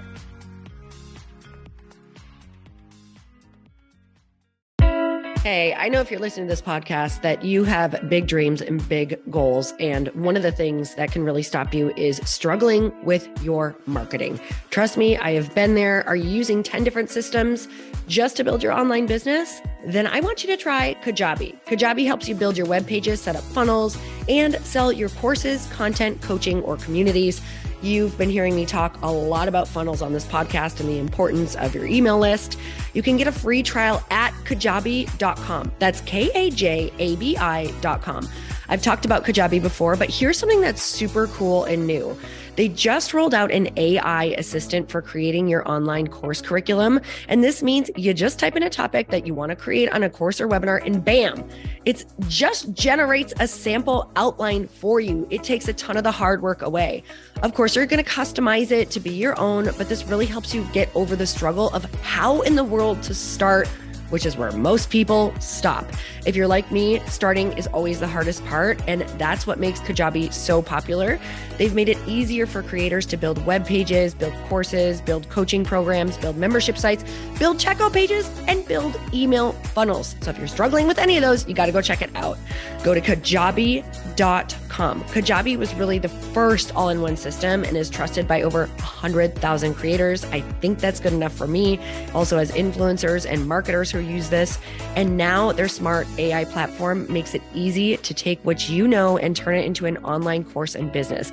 Hey, I know if you're listening to this podcast that you have big dreams and big goals. And one of the things that can really stop you is struggling with your marketing. Trust me, I have been there. Are you using 10 different systems just to build your online business? Then I want you to try Kajabi. Kajabi helps you build your web pages, set up funnels, and sell your courses, content, coaching, or communities. You've been hearing me talk a lot about funnels on this podcast and the importance of your email list. You can get a free trial at kajabi.com. That's Kajabi.com. I've talked about Kajabi before, but here's something that's super cool and new. They just rolled out an AI assistant for creating your online course curriculum. And this means you just type in a topic that you want to create on a course or webinar, and bam, it just generates a sample outline for you. It takes a ton of the hard work away. Of course, you're going to customize it to be your own, but this really helps you get over the struggle of how in the world to start, which is where most people stop. If you're like me, starting is always the hardest part, and that's what makes Kajabi so popular. They've made it easier for creators to build web pages, build courses, build coaching programs, build membership sites, build checkout pages, and build email funnels. So if you're struggling with any of those, you got to go check it out. Go to Kajabi.com. Kajabi was really the first all-in-one system and is trusted by over 100,000 creators. I think that's good enough for me. Also has influencers and marketers who or use this. And now their smart AI platform makes it easy to take what you know and turn it into an online course and business.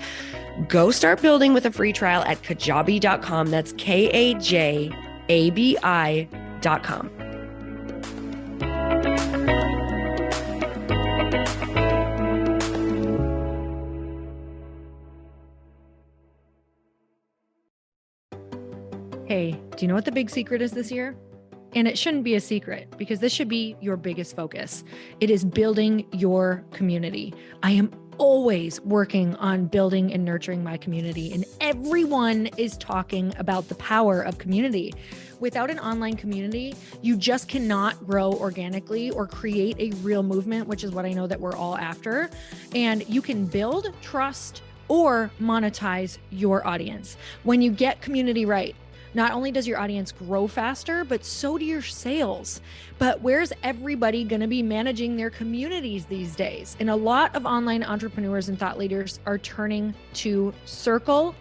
Go start building with a free trial at kajabi.com. That's KAJABI.com. Hey, do you know what the big secret is this year? And it shouldn't be a secret because this should be your biggest focus. It is building your community. I am always working on building and nurturing my community, and everyone is talking about the power of community. Without an online community, you just cannot grow organically or create a real movement, which is what I know that we're all after. And you can build trust or monetize your audience. When you get community right, not only does your audience grow faster, but so do your sales. But where's everybody going to be managing their communities these days? And a lot of online entrepreneurs and thought leaders are turning to Circle.so.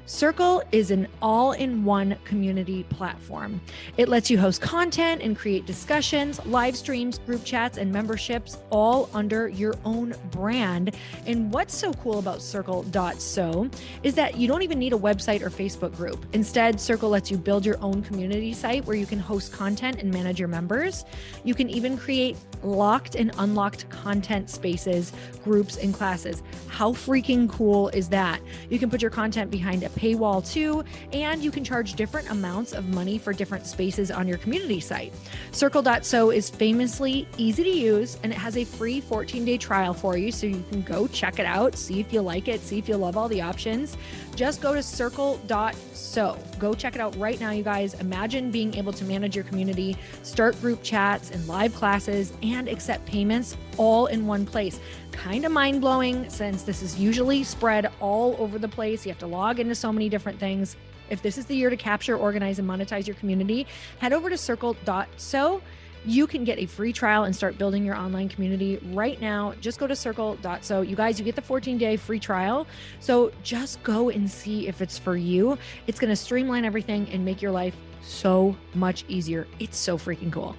Circle is an all-in-one community platform. It lets you host content and create discussions, live streams, group chats, and memberships all under your own brand. And what's so cool about Circle.so is that you don't even need a website or Facebook group. Instead, Circle lets you build your own community site where you can host content and manage your members. You can even create locked and unlocked content spaces, groups, and classes. How freaking cool is that? You can put your content behind a paywall too, and you can charge different amounts of money for different spaces on your community site. Circle.so is famously easy to use, and it has a free 14-day trial for you, so you can go check it out, see if you like it, see if you love all the options. Just go to Circle.so. Go check it out right now, you guys. Imagine being able to manage your community, start group chats and live classes, and accept payments all in one place. Kind of mind-blowing since this is usually spread all over the place. You have to log into so many different things. If this is the year to capture, organize, and monetize your community, head over to Circle.so. You can get a free trial and start building your online community right now. Just go to Circle.so. You guys, you get the 14-day free trial. So just go and see if it's for you. It's going to streamline everything and make your life so much easier. It's so freaking cool.